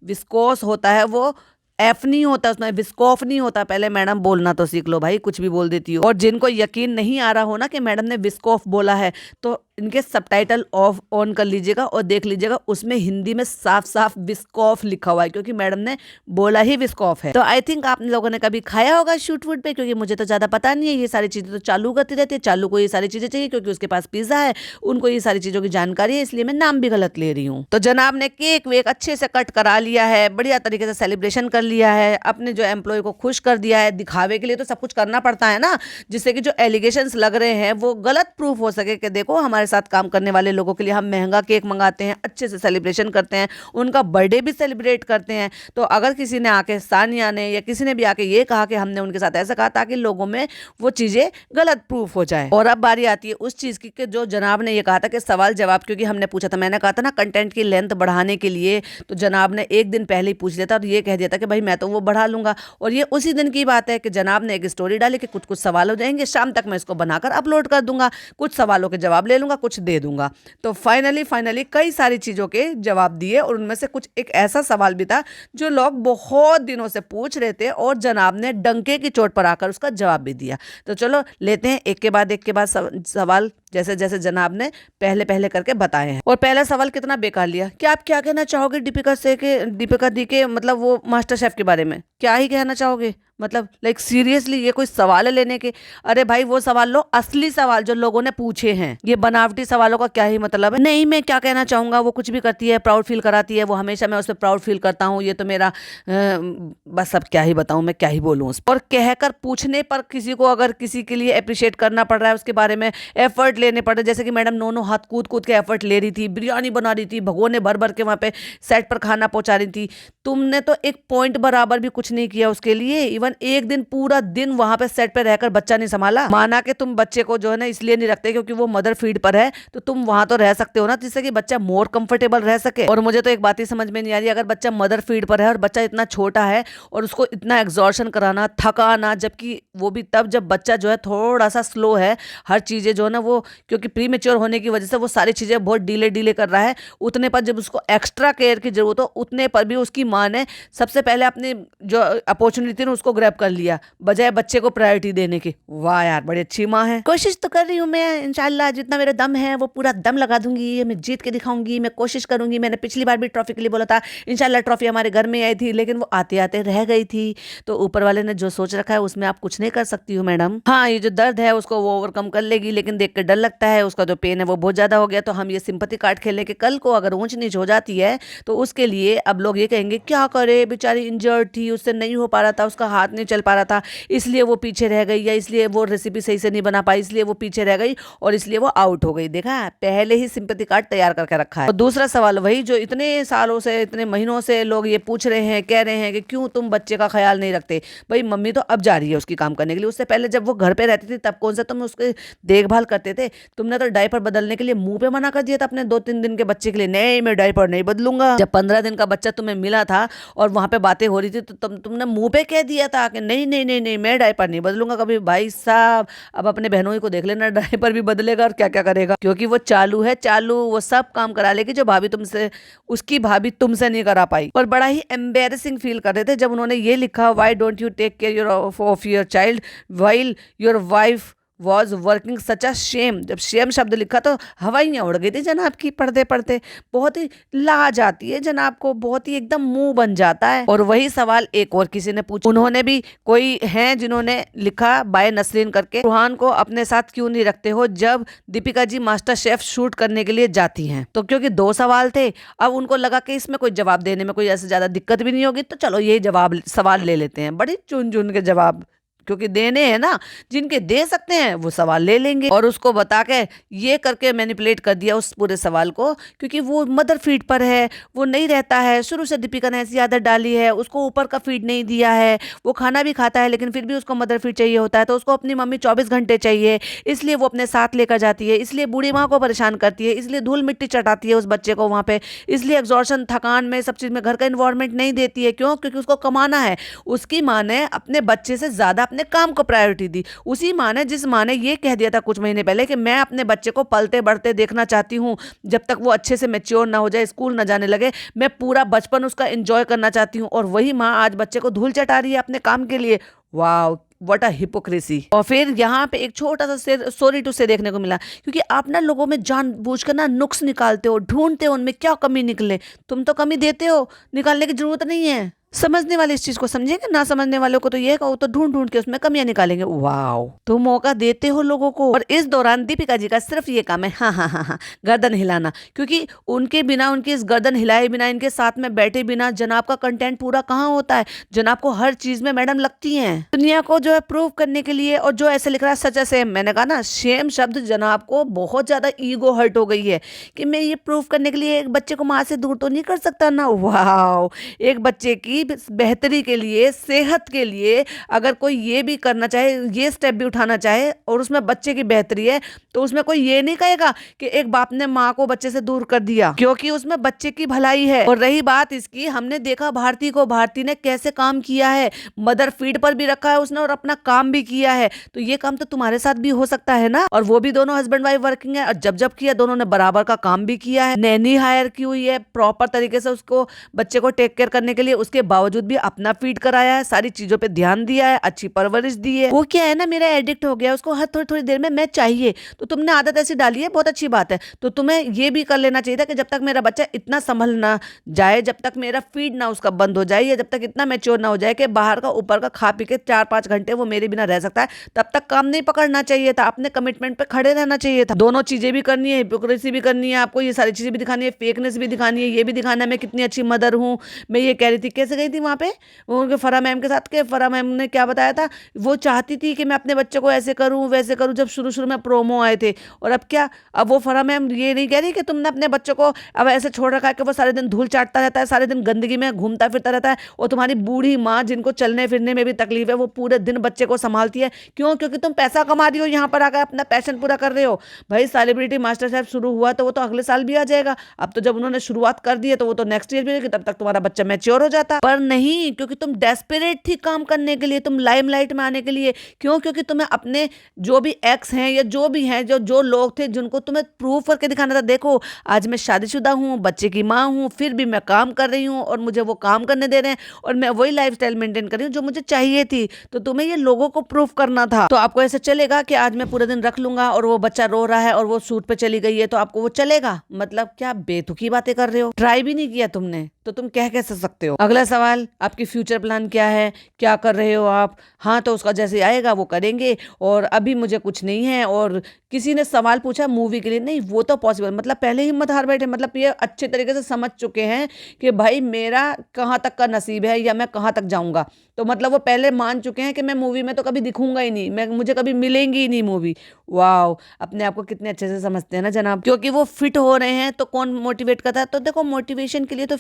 विस्कोस होता है वो एफ नहीं होता उसमें, विस्कॉफ नहीं होता। पहले मैडम बोलना तो सीख लो भाई, कुछ भी बोल देती हो। और जिनको यकीन नहीं आ रहा हो ना कि मैडम ने विस्कॉफ बोला है, तो इनके सबटाइटल ऑफ ऑन कर लीजिएगा और देख लीजिएगा, उसमें हिंदी में साफ साफ विस्कॉफ लिखा हुआ है, क्योंकि मैडम ने बोला ही विस्कॉफ है। तो आई थिंक आप लोगों ने कभी खाया होगा शूट वूट पे, क्योंकि मुझे तो ज्यादा पता नहीं है। ये सारी चीजें तो चालू करती रहती है, चालू को ये सारी चीजें चाहिए क्योंकि उसके पास पिज्जा है, उनको ये सारी चीजों की जानकारी है, इसलिए मैं नाम भी गलत ले रही हूँ। तो जनाब ने केक वेक अच्छे से कट करा लिया है, बढ़िया तरीके से सेलिब्रेशन कर लिया है, अपने जो एम्प्लॉय को खुश कर दिया है। दिखावे के लिए तो सब कुछ करना पड़ता है ना, जिससे कि जो एलिगेशंस लग रहे हैं वो गलत प्रूफ हो सके कि देखो हमारे साथ काम करने वाले लोगों के लिए हम महंगा केक मंगाते हैं, अच्छे से सेलिब्रेशन करते हैं, उनका बर्थडे भी सेलिब्रेट करते हैं। तो अगर किसी ने आके, सानिया ने या किसी ने भी आके ये कहा कि हमने उनके साथ ऐसा कहा, ताकि लोगों में वो चीजें गलत प्रूफ हो जाए। और अब बारी आती है उस चीज की कि जो जनाब ने ये कहा था कि सवाल जवाब, क्योंकि हमने पूछा था, मैंने कहा था ना कंटेंट की लेंथ बढ़ाने के लिए, तो जनाब ने एक दिन पहले ही पूछ लिया था और ये कह दिया था कि भाई मैं तो वो बढ़ा लूंगा। और ये उसी दिन की बात है कि जनाब ने एक स्टोरी डाली कि कुछ कुछ सवाल हो जाएंगे, शाम तक मैं इसको बनाकर अपलोड कर दूंगा, कुछ सवालों के जवाब ले लूंगा, कुछ दे दूंगा। तो फाइनली कई सारी चीजों के जवाब दिए, और उनमें से कुछ एक ऐसा सवाल भी था जो लोग बहुत दिनों से पूछ रहे थे, और जनाब ने डंके की चोट पर आकर उसका जवाब भी दिया। तो चलो लेते हैं एक के बाद सवाल, जैसे जैसे जनाब ने पहले पहले करके बताए हैं। और पहला सवाल कितना बेकार लिया। क्या आप क्या कहना चाहोगे दीपिका दी के मतलब वो मास्टर शेफ के बारे में क्या ही कहना चाहोगे? मतलब लाइक सीरियसली ये कोई सवाल है लेने के? अरे भाई वो सवाल लो, असली सवाल जो लोगों ने पूछे हैं। ये बनावटी सवालों का क्या ही मतलब है? नहीं, मैं क्या कहना चाहूंगा, वो कुछ भी करती है, प्राउड फील कराती है, वो हमेशा मैं उस पर प्राउड फील करता हूँ, ये तो मेरा बस अब क्या ही बताऊं, मैं क्या ही बोलूँ। और कहकर पूछने पर किसी को अगर किसी के लिए अप्रिशिएट करना पड़ रहा है, उसके बारे में एफर्ट लेने पड़ रहे, जैसे कि मैडम नोनो हाथ कूद कूद के एफर्ट ले रही थी, बिरयानी बना रही थी, भगोने भर भर के वहां पे सेट पर खाना पहुंचा रही थी। तुमने तो एक पॉइंट बराबर भी कुछ नहीं किया उसके लिए। इवन एक दिन पूरा दिन वहां पे सेट पे रहकर बच्चा नहीं संभाला। माना कि तुम बच्चे को जो है ना इसलिए नहीं रखते क्योंकि वो मदर फीड पर है, तो तुम वहां तो रह सकते हो ना, जिससे कि बच्चा मोर कंफर्टेबल रह सके। और मुझे तो एक बात ही समझ में नहीं आ रही, अगर बच्चा मदर फीड पर है और बच्चा इतना छोटा है और उसको इतना एग्जॉर्शन कराना, थकाना, जबकि वो भी तब जब बच्चा जो है थोड़ा सा स्लो है, हर चीजें जो है ना वो क्योंकि प्री मेच्योर होने की वजह से वो सारी चीजें बहुत डीले डीले कर रहा है, उतने पर जब उसको एक्स्ट्रा केयर की जरूरत हो, उतने पर भी उसकी माँ ने सबसे पहले अपनी जो अपॉर्चुनिटी थी उसको ग्रैब कर लिया, बजाय बच्चे को प्रायोरिटी देने की। वाह यार, बड़ी अच्छी माँ है। कोशिश तो कर रही हूँ मैं, इंशाल्लाह जितना मेरा दम है वो पूरा दम लगा दूंगी, मैं जीत के दिखाऊंगी, मैं कोशिश करूंगी। मैंने पिछली बार भी ट्रॉफी के लिए बोला था, इंशाल्लाह ट्रॉफी हमारे घर में आई थी, लेकिन वो आते आते रह गई थी। तो ऊपर वाले ने जो सोच रखा है उसमें आप कुछ नहीं कर सकती हो मैडम। हाँ, ये जो दर्द है उसको वो ओवरकम कर लेगी, लेकिन देख के डर लगता है, उसका जो पेन है वो बहुत ज्यादा हो गया। तो हम ये सिंपैथी कार्ड खेलने के, कल को अगर ऊंच नीच हो जाती है तो उसके लिए अब लोग ये कहेंगे क्या करे, बेचारी इंजर्ड थी, उससे नहीं हो पा रहा था, उसका हाथ नहीं चल पा रहा था, इसलिए वो पीछे रह गई, या इसलिए वो रेसिपी सही से नहीं बना पाई, इसलिए वो पीछे रह गई और इसलिए वो आउट हो गई। देखा, पहले ही सिंपैथी कार्ड तैयार करके रखा है। और दूसरा सवाल वही जो इतने सालों से, इतने महीनों से लोग ये पूछ रहे हैं, कह रहे हैं कि क्यों तुम बच्चे का ख्याल नहीं रखते। भाई मम्मी तो अब जा रही है उसकी काम करने के लिए, उससे पहले जब वो घर पे रहती थी तब कौन सा तुम उसकी देखभाल करते थे? तुमने तो डायपर बदलने के लिए मुंह पे मना कर दिया था अपने 2-3 दिन के बच्चे के लिए, नहीं मैं डायपर नहीं बदलूंगा। जब 15 दिन का बच्चा तुम्हें मिला था और वहां पे बातें हो रही थी तो तुमने मुंह पे कह दिया था कि नहीं नहीं नहीं नहीं मैं डायपर नहीं बदलूंगा कभी। भाई साहब, अब अपने बहनों ही को देख लेना, डायपर भी बदलेगा और क्या क्या करेगा, क्योंकि वो चालू है, चालू वो सब काम करा लेगी जो भाभी तुमसे, उसकी भाभी तुमसे नहीं करा पाई। और बड़ा ही एम्बेरसिंग फील कर रहे थे जब उन्होंने ये लिखा, why don't you take care of your child while your wife was working such a shame. जब शेम शब्द लिखा तो हवाइयाँ उड़ गई थी जनाब की पढ़ते पढ़ते। बहुत ही लाज आती है जनाब को, बहुत ही एकदम मुंह बन जाता है। और वही सवाल एक और किसी ने पूछा, उन्होंने भी कोई हैं जिन्होंने लिखा बाय नसरीन करके, रूहान को अपने साथ क्यों नहीं रखते हो जब Deepika ji master chef shoot करने के लिए जाती हैं? तो क्योंकि 2 सवाल थे, अब उनको लगा कि इसमें कोई जवाब देने में कोई ऐसे ज्यादा दिक्कत भी नहीं होगी, तो चलो ये सवाल ले लेते हैं। बड़ी चुन चुन के जवाब, क्योंकि देने हैं ना, जिनके दे सकते हैं वो सवाल ले लेंगे। और उसको बता के ये करके मैनिपुलेट कर दिया उस पूरे सवाल को, क्योंकि वो मदर फीड पर है, वो नहीं रहता है, शुरू से दीपिका ने ऐसी आदत डाली है, उसको ऊपर का फीड नहीं दिया है, वो खाना भी खाता है लेकिन फिर भी उसको मदर फीड चाहिए होता है, तो उसको अपनी मम्मी 24 घंटे चाहिए, इसलिए वो अपने साथ लेकर जाती है, इसलिए बूढ़ी माँ को परेशान करती है, इसलिए धूल मिट्टी चटाती है उस बच्चे को वहां पे, इसलिए एग्जॉर्शन थकान में सब चीज में घर का इन्वायरमेंट नहीं देती है। क्यों? क्योंकि उसको कमाना है। उसकी माँ ने अपने बच्चे से ज्यादा अपने अपने काम को प्रायोरिटी दी। उसी माँ ने, जिस माँ ने ये कह दिया था कुछ महीने पहले कि मैं अपने बच्चे को पलते बढ़ते देखना चाहती हूँ, जब तक वो अच्छे से मैच्योर ना हो जाए, स्कूल ना जाने लगे, मैं पूरा बचपन उसका एंजॉय करना चाहती हूँ, और वही माँ आज बच्चे को धूल चटा रही है अपने काम के लिए। वाह, व्हाट अ हिपोक्रेसी। और फिर यहाँ पे एक छोटा सा सॉरी टू से देखने को मिला, क्योंकि आप ना लोगों में जानबूझकर ना नुक्स निकालते हो, ढूंढते हो उनमें क्या कमी निकले। तुम तो कमी देते हो, निकालने की जरूरत नहीं है। समझने वाले इस चीज को समझेंगे, ना समझने वालों को तो ये कहो तो ढूंढ ढूंढ के उसमें कमियां निकालेंगे। वाओ, तो मौका देते हो लोगों को। और इस दौरान दीपिका जी का सिर्फ ये काम है, हाँ हाँ हाँ हाँ, गर्दन हिलाना, क्योंकि उनके बिना, उनकी इस गर्दन हिलाए बिना, इनके साथ में बैठे बिना जनाब का कंटेंट पूरा कहाँ होता है। जनाब को हर चीज में मैडम लगती हैं, दुनिया को जो है प्रूव करने के लिए। और जो ऐसे लिख रहा है सच है सेम, मैंने कहा ना, शेम शब्द जनाब को बहुत ज्यादा ईगो हर्ट हो गई है कि मैं ये प्रूव करने के लिए एक बच्चे को माँ से दूर तो नहीं कर सकता ना। वाह, एक बच्चे की बेहतरी के लिए, सेहत के लिए अगर कोई ये भी करना चाहे, ये स्टेप भी उठाना चाहे, और उसमें बच्चे की बेहतरी है, तो उसमें कोई ये नहीं कहेगा कि एक बाप ने माँ को बच्चे से दूर कर दिया, क्योंकि उसमें बच्चे की भलाई है। और रही बात इसकी, हमने देखा भारती को, भारती ने कैसे काम किया है, मदर फीड पर भी रखा है उसने और अपना काम भी किया है। तो ये काम तो तुम्हारे साथ भी हो सकता है ना। और वो भी दोनों हस्बैंड वाइफ वर्किंग है, और जब जब किया दोनों ने बराबर का काम भी किया है। नैनी हायर की हुई है प्रॉपर तरीके से उसको, बच्चे को टेक केयर करने के लिए, उसके बावजूद भी अपना फीड कराया है, सारी चीजों पे ध्यान दिया है, अच्छी परवरिश दी है। वो क्या है ना, मेरा एडिक्ट हो गया, उसको हर थोड़ी थोड़ी देर में मैं चाहिए। तो तुमने आदत ऐसी डाली है, बहुत अच्छी बात है। तो तुम्हें ये भी कर लेना चाहिए था कि जब तक मेरा बच्चा इतना संभल ना जाए, जब तक मेरा फीड ना उसका बंद हो जाए, या जब तक इतना मैच्योर ना हो जाए कि बाहर का ऊपर का खा पी के 4-5 घंटे वो मेरे बिना रह सकता है, तब तक काम नहीं पकड़ना चाहिए था। अपने कमिटमेंट पे खड़े रहना चाहिए था। दोनों चीजें भी करनी है, हिपोक्रेसी भी करनी है, आपको ये सारी चीजें भी दिखानी है, फेकनेस भी दिखानी है, ये भी दिखाना है मैं कितनी अच्छी मदर हूँ। मैं ये कह रही थी, कैसे गई थी वहां पे उनके फरा मैम के साथ, के फरा मैम ने क्या बताया था, वो चाहती थी कि मैं अपने बच्चे को ऐसे करूं वैसे करूं, जब शुरू शुरू में प्रोमो आए थे। और अब क्या, अब वो फरा मैम ये नहीं कह रही कि तुमने अपने बच्चे को अब ऐसे छोड़ रखा है कि वो सारे दिन धूल चाटता रहता है, सारे दिन गंदगी में घूमता फिरता रहता है, और तुम्हारी बूढ़ी माँ जिनको चलने फिरने में भी तकलीफ है, वो पूरे दिन बच्चे को संभालती है। क्यों? क्योंकि तुम पैसा कमा रही हो, यहाँ पर आकर अपना पैशन पूरा कर रहे हो। भाई सेलिब्रिटी मास्टर शेफ शुरू हुआ तो वो तो अगले साल भी आ जाएगा, अब तो जब उन्होंने शुरुआत कर दी है तो वो तो नेक्स्ट ईयर भी रहेगी, तब तक तुम्हारा बच्चा मैच्योर हो जाता। पर नहीं, क्योंकि तुम डेस्परेट थी काम करने के लिए, तुम लाइमलाइट में आने के लिए। क्यों? क्योंकि तुम्हें अपने जो भी एक्स हैं या जो भी हैं, जो जो लोग थे जिनको तुम्हें प्रूव करके दिखाना था, देखो आज मैं शादीशुदा हूँ, बच्चे की माँ हूँ, फिर भी मैं काम कर रही हूँ और मुझे वो काम करने दे रहे हैं, और मैं वही लाइफस्टाइल मेंटेन कर रही हूँ जो मुझे चाहिए थी। तो तुम्हें ये लोगों को प्रूव करना था। तो आपको ऐसे चलेगा कि आज मैं पूरे दिन रख लूंगा और वो बच्चा रो रहा है और वो सूट पे चली गई है, तो आपको वो चलेगा? मतलब क्या बेतुकी बातें कर रहे हो, ट्राई भी नहीं किया तुमने, तो तुम कह कैसे सकते हो? अगला सवाल, आपकी फ्यूचर प्लान क्या है, क्या कर रहे हो आप? हाँ, तो उसका जैसे आएगा वो करेंगे, और अभी मुझे कुछ नहीं है। और किसी ने सवाल पूछा मूवी के लिए, नहीं वो तो पॉसिबल, मतलब पहले हिम्मत हार बैठे, मतलब ये अच्छे तरीके से समझ चुके हैं कि भाई मेरा कहाँ तक का नसीब है या मैं कहाँ तक जाऊंगा। तो मतलब वो पहले मान चुके हैं कि मैं मूवी में तो कभी दिखूंगा ही नहीं, मैं मुझे कभी मिलेंगी ही नहीं मूवी। वाह, अपने आप को कितने अच्छे से समझते हैं ना जनाब। क्योंकि वो फिट हो रहे हैं तो कौन मोटिवेट करता है? तो देखो, मोटिवेशन के लिए तो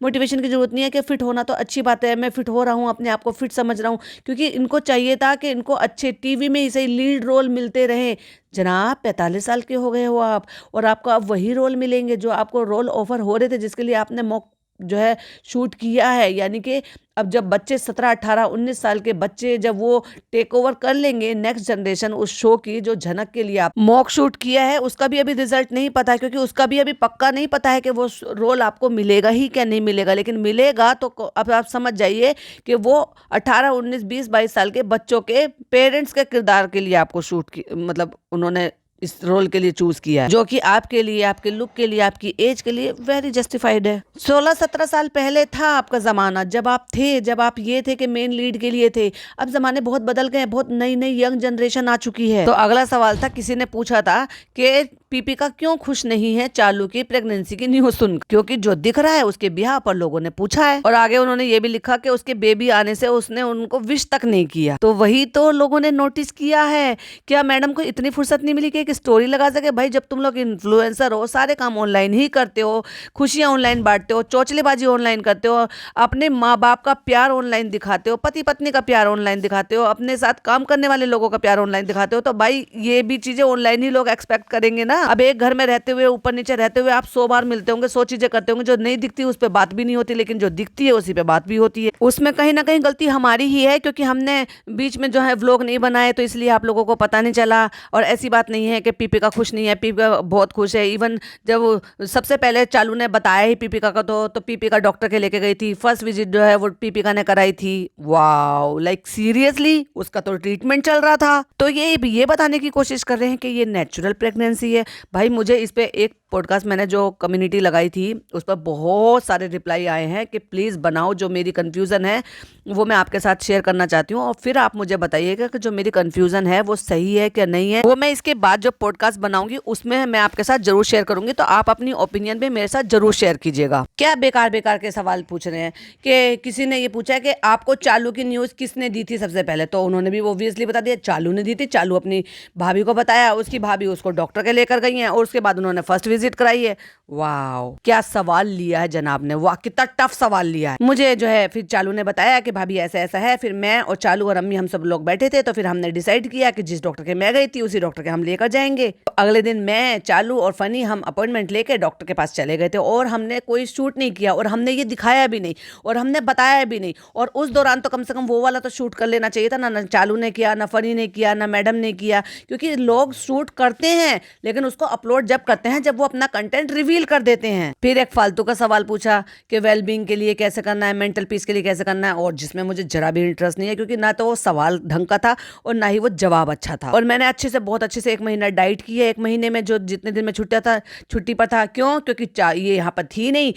मोटिवेशन की जरूरत नहीं है कि फिट होना तो अच्छी बात है, मैं फिट हो रहा हूँ, अपने आप को फिट समझ रहा हूँ, क्योंकि इनको चाहिए था कि इनको अच्छे टीवी में ही सही लीड रोल मिलते रहे। जनाब 45 साल के हो गए हो आप, और आपको अब वही रोल मिलेंगे जो आपको रोल ऑफर हो रहे थे, जिसके लिए आपने मॉक जो है शूट किया है। यानी कि अब जब बच्चे 17, 18, 19 साल के बच्चे जब वो टेक ओवर कर लेंगे नेक्स्ट जनरेशन, उस शो की जो झनक के लिए आप मॉक शूट किया है, उसका भी अभी रिजल्ट नहीं पता है, क्योंकि उसका भी अभी पक्का नहीं पता है कि वो रोल आपको मिलेगा ही क्या नहीं मिलेगा। लेकिन मिलेगा तो अब आप समझ जाइए कि वो 18, 19, 20, 22 साल के बच्चों के पेरेंट्स के किरदार के लिए आपको शूट की, मतलब उन्होंने इस रोल के लिए चूज किया है, जो कि आपके लिए, आपके लुक के लिए, आपकी एज के लिए वेरी जस्टिफाइड है। 16-17 साल पहले था आपका जमाना, जब आप ये थे कि मेन लीड के लिए थे। अब जमाने बहुत बदल गए, बहुत नई नई यंग जनरेशन आ चुकी है। तो अगला सवाल था, किसी ने पूछा था कि पीपीका क्यों खुश नहीं है चालू की प्रेगनेंसी की न्यूज सुन, क्योंकि जो दिख रहा है उसके ब्याह पर लोगों ने पूछा है। और आगे उन्होंने ये भी लिखा कि उसके बेबी आने से उसने उनको विश तक नहीं किया। तो वही तो लोगों ने नोटिस किया है। क्या मैडम को इतनी फुर्सत नहीं मिली कि एक स्टोरी लगा सके? भाई जब तुम लोग इन्फ्लुएंसर हो, सारे काम ऑनलाइन ही करते हो, खुशियां ऑनलाइन बांटते हो, चौचलेबाजी ऑनलाइन करते हो, अपने माँ बाप का प्यार ऑनलाइन दिखाते हो, पति पत्नी का प्यार ऑनलाइन दिखाते हो, अपने साथ काम करने वाले लोगों का प्यार ऑनलाइन दिखाते हो, तो भाई ये भी चीजें ऑनलाइन ही लोग एक्सपेक्ट करेंगे ना। अब एक घर में रहते हुए, ऊपर नीचे रहते हुए आप 100 बार मिलते होंगे, 100 चीजें करते होंगे, जो नहीं दिखती उस पर बात भी नहीं होती, लेकिन जो दिखती है उसी पे बात भी होती है। उसमें कहीं ना कहीं गलती हमारी ही है, क्योंकि हमने बीच में जो है व्लॉग नहीं बनाए, तो इसलिए आप लोगों को पता नहीं चला। और ऐसी बात नहीं है कि पीपिका खुश नहीं है, पीपिका बहुत खुश है। इवन जब सबसे पहले चालू ने बताया ही पीपिका का, तो पीपिका डॉक्टर के लेके गई थी। फर्स्ट विजिट जो है वो पीपिका ने कराई थी। वाओ, लाइक सीरियसली उसका तो ट्रीटमेंट चल रहा था। तो ये बताने की कोशिश कर रहे हैं कि ये नेचुरल प्रेगनेंसी है। भाई मुझे इस पे एक पॉडकास्ट मैंने जो कम्युनिटी लगाई थी उस पर बहुत सारे रिप्लाई आए हैं कि प्लीज़ बनाओ, जो मेरी कन्फ्यूज़न है वो मैं आपके साथ शेयर करना चाहती हूँ, और फिर आप मुझे बताइएगा कि जो मेरी कन्फ्यूज़न है वो सही है कि नहीं है। वो मैं इसके बाद जो पॉडकास्ट बनाऊंगी उसमें मैं आपके साथ जरूर शेयर करूंगी, तो आप अपनी ओपिनियन भी मेरे साथ जरूर शेयर कीजिएगा। क्या बेकार बेकार के सवाल पूछ रहे हैं कि किसी ने ये पूछा है कि आपको चालू की न्यूज़ किसने दी थी सबसे पहले, तो उन्होंने भी ऑब्वियसली बता दिया, चालू ने दी थी। चालू अपनी भाभी को बताया, उसकी भाभी उसको डॉक्टर के लेकर गई हैं, और उसके बाद उन्होंने फर्स्ट विजिट कराई है। वाह, क्या सवाल लिया है जनाब ने, वाह कितना टफ सवाल लिया है। मुझे जो है फिर चालू ने बताया कि भाभी ऐसा ऐसा है। फिर मैं और चालू और अम्मी हम सब लोग बैठे थे, तो फिर हमने डिसाइड किया कि जिस डॉक्टर के मैं गई थी उसी डॉक्टर के हम लेकर जाएंगे। तो अगले दिन मैं, चालू और फनी हम अपॉइंटमेंट लेके डॉक्टर के पास चले गए थे, और हमने कोई शूट नहीं किया, और हमने ये दिखाया भी नहीं, और हमने बताया भी नहीं। और उस दौरान तो कम से कम वो वाला तो शूट कर लेना चाहिए था ना चालू ने किया, ना फनी ने किया, ना मैडम ने किया। क्योंकि लोग शूट करते हैं लेकिन उसको अपलोड जब करते हैं जब वो अपना कंटेंट रिवील कर देते हैं। फिर एक फालतू का सवाल पूछा कि वेलबींग के लिए कैसे करना है, मेंटल पीस के लिए कैसे करना है, और जिसमें मुझे जरा भी इंटरेस्ट नहीं है, क्योंकि ना तो वो सवाल ढंग का था और ना ही वो जवाब अच्छा था। और मैंने बहुत अच्छे से 1 महीना डाइट की है। 1 महीने में जो जितने दिन में छुट्टी पर था, क्यों, क्योंकि ये यहाँ पर थी नहीं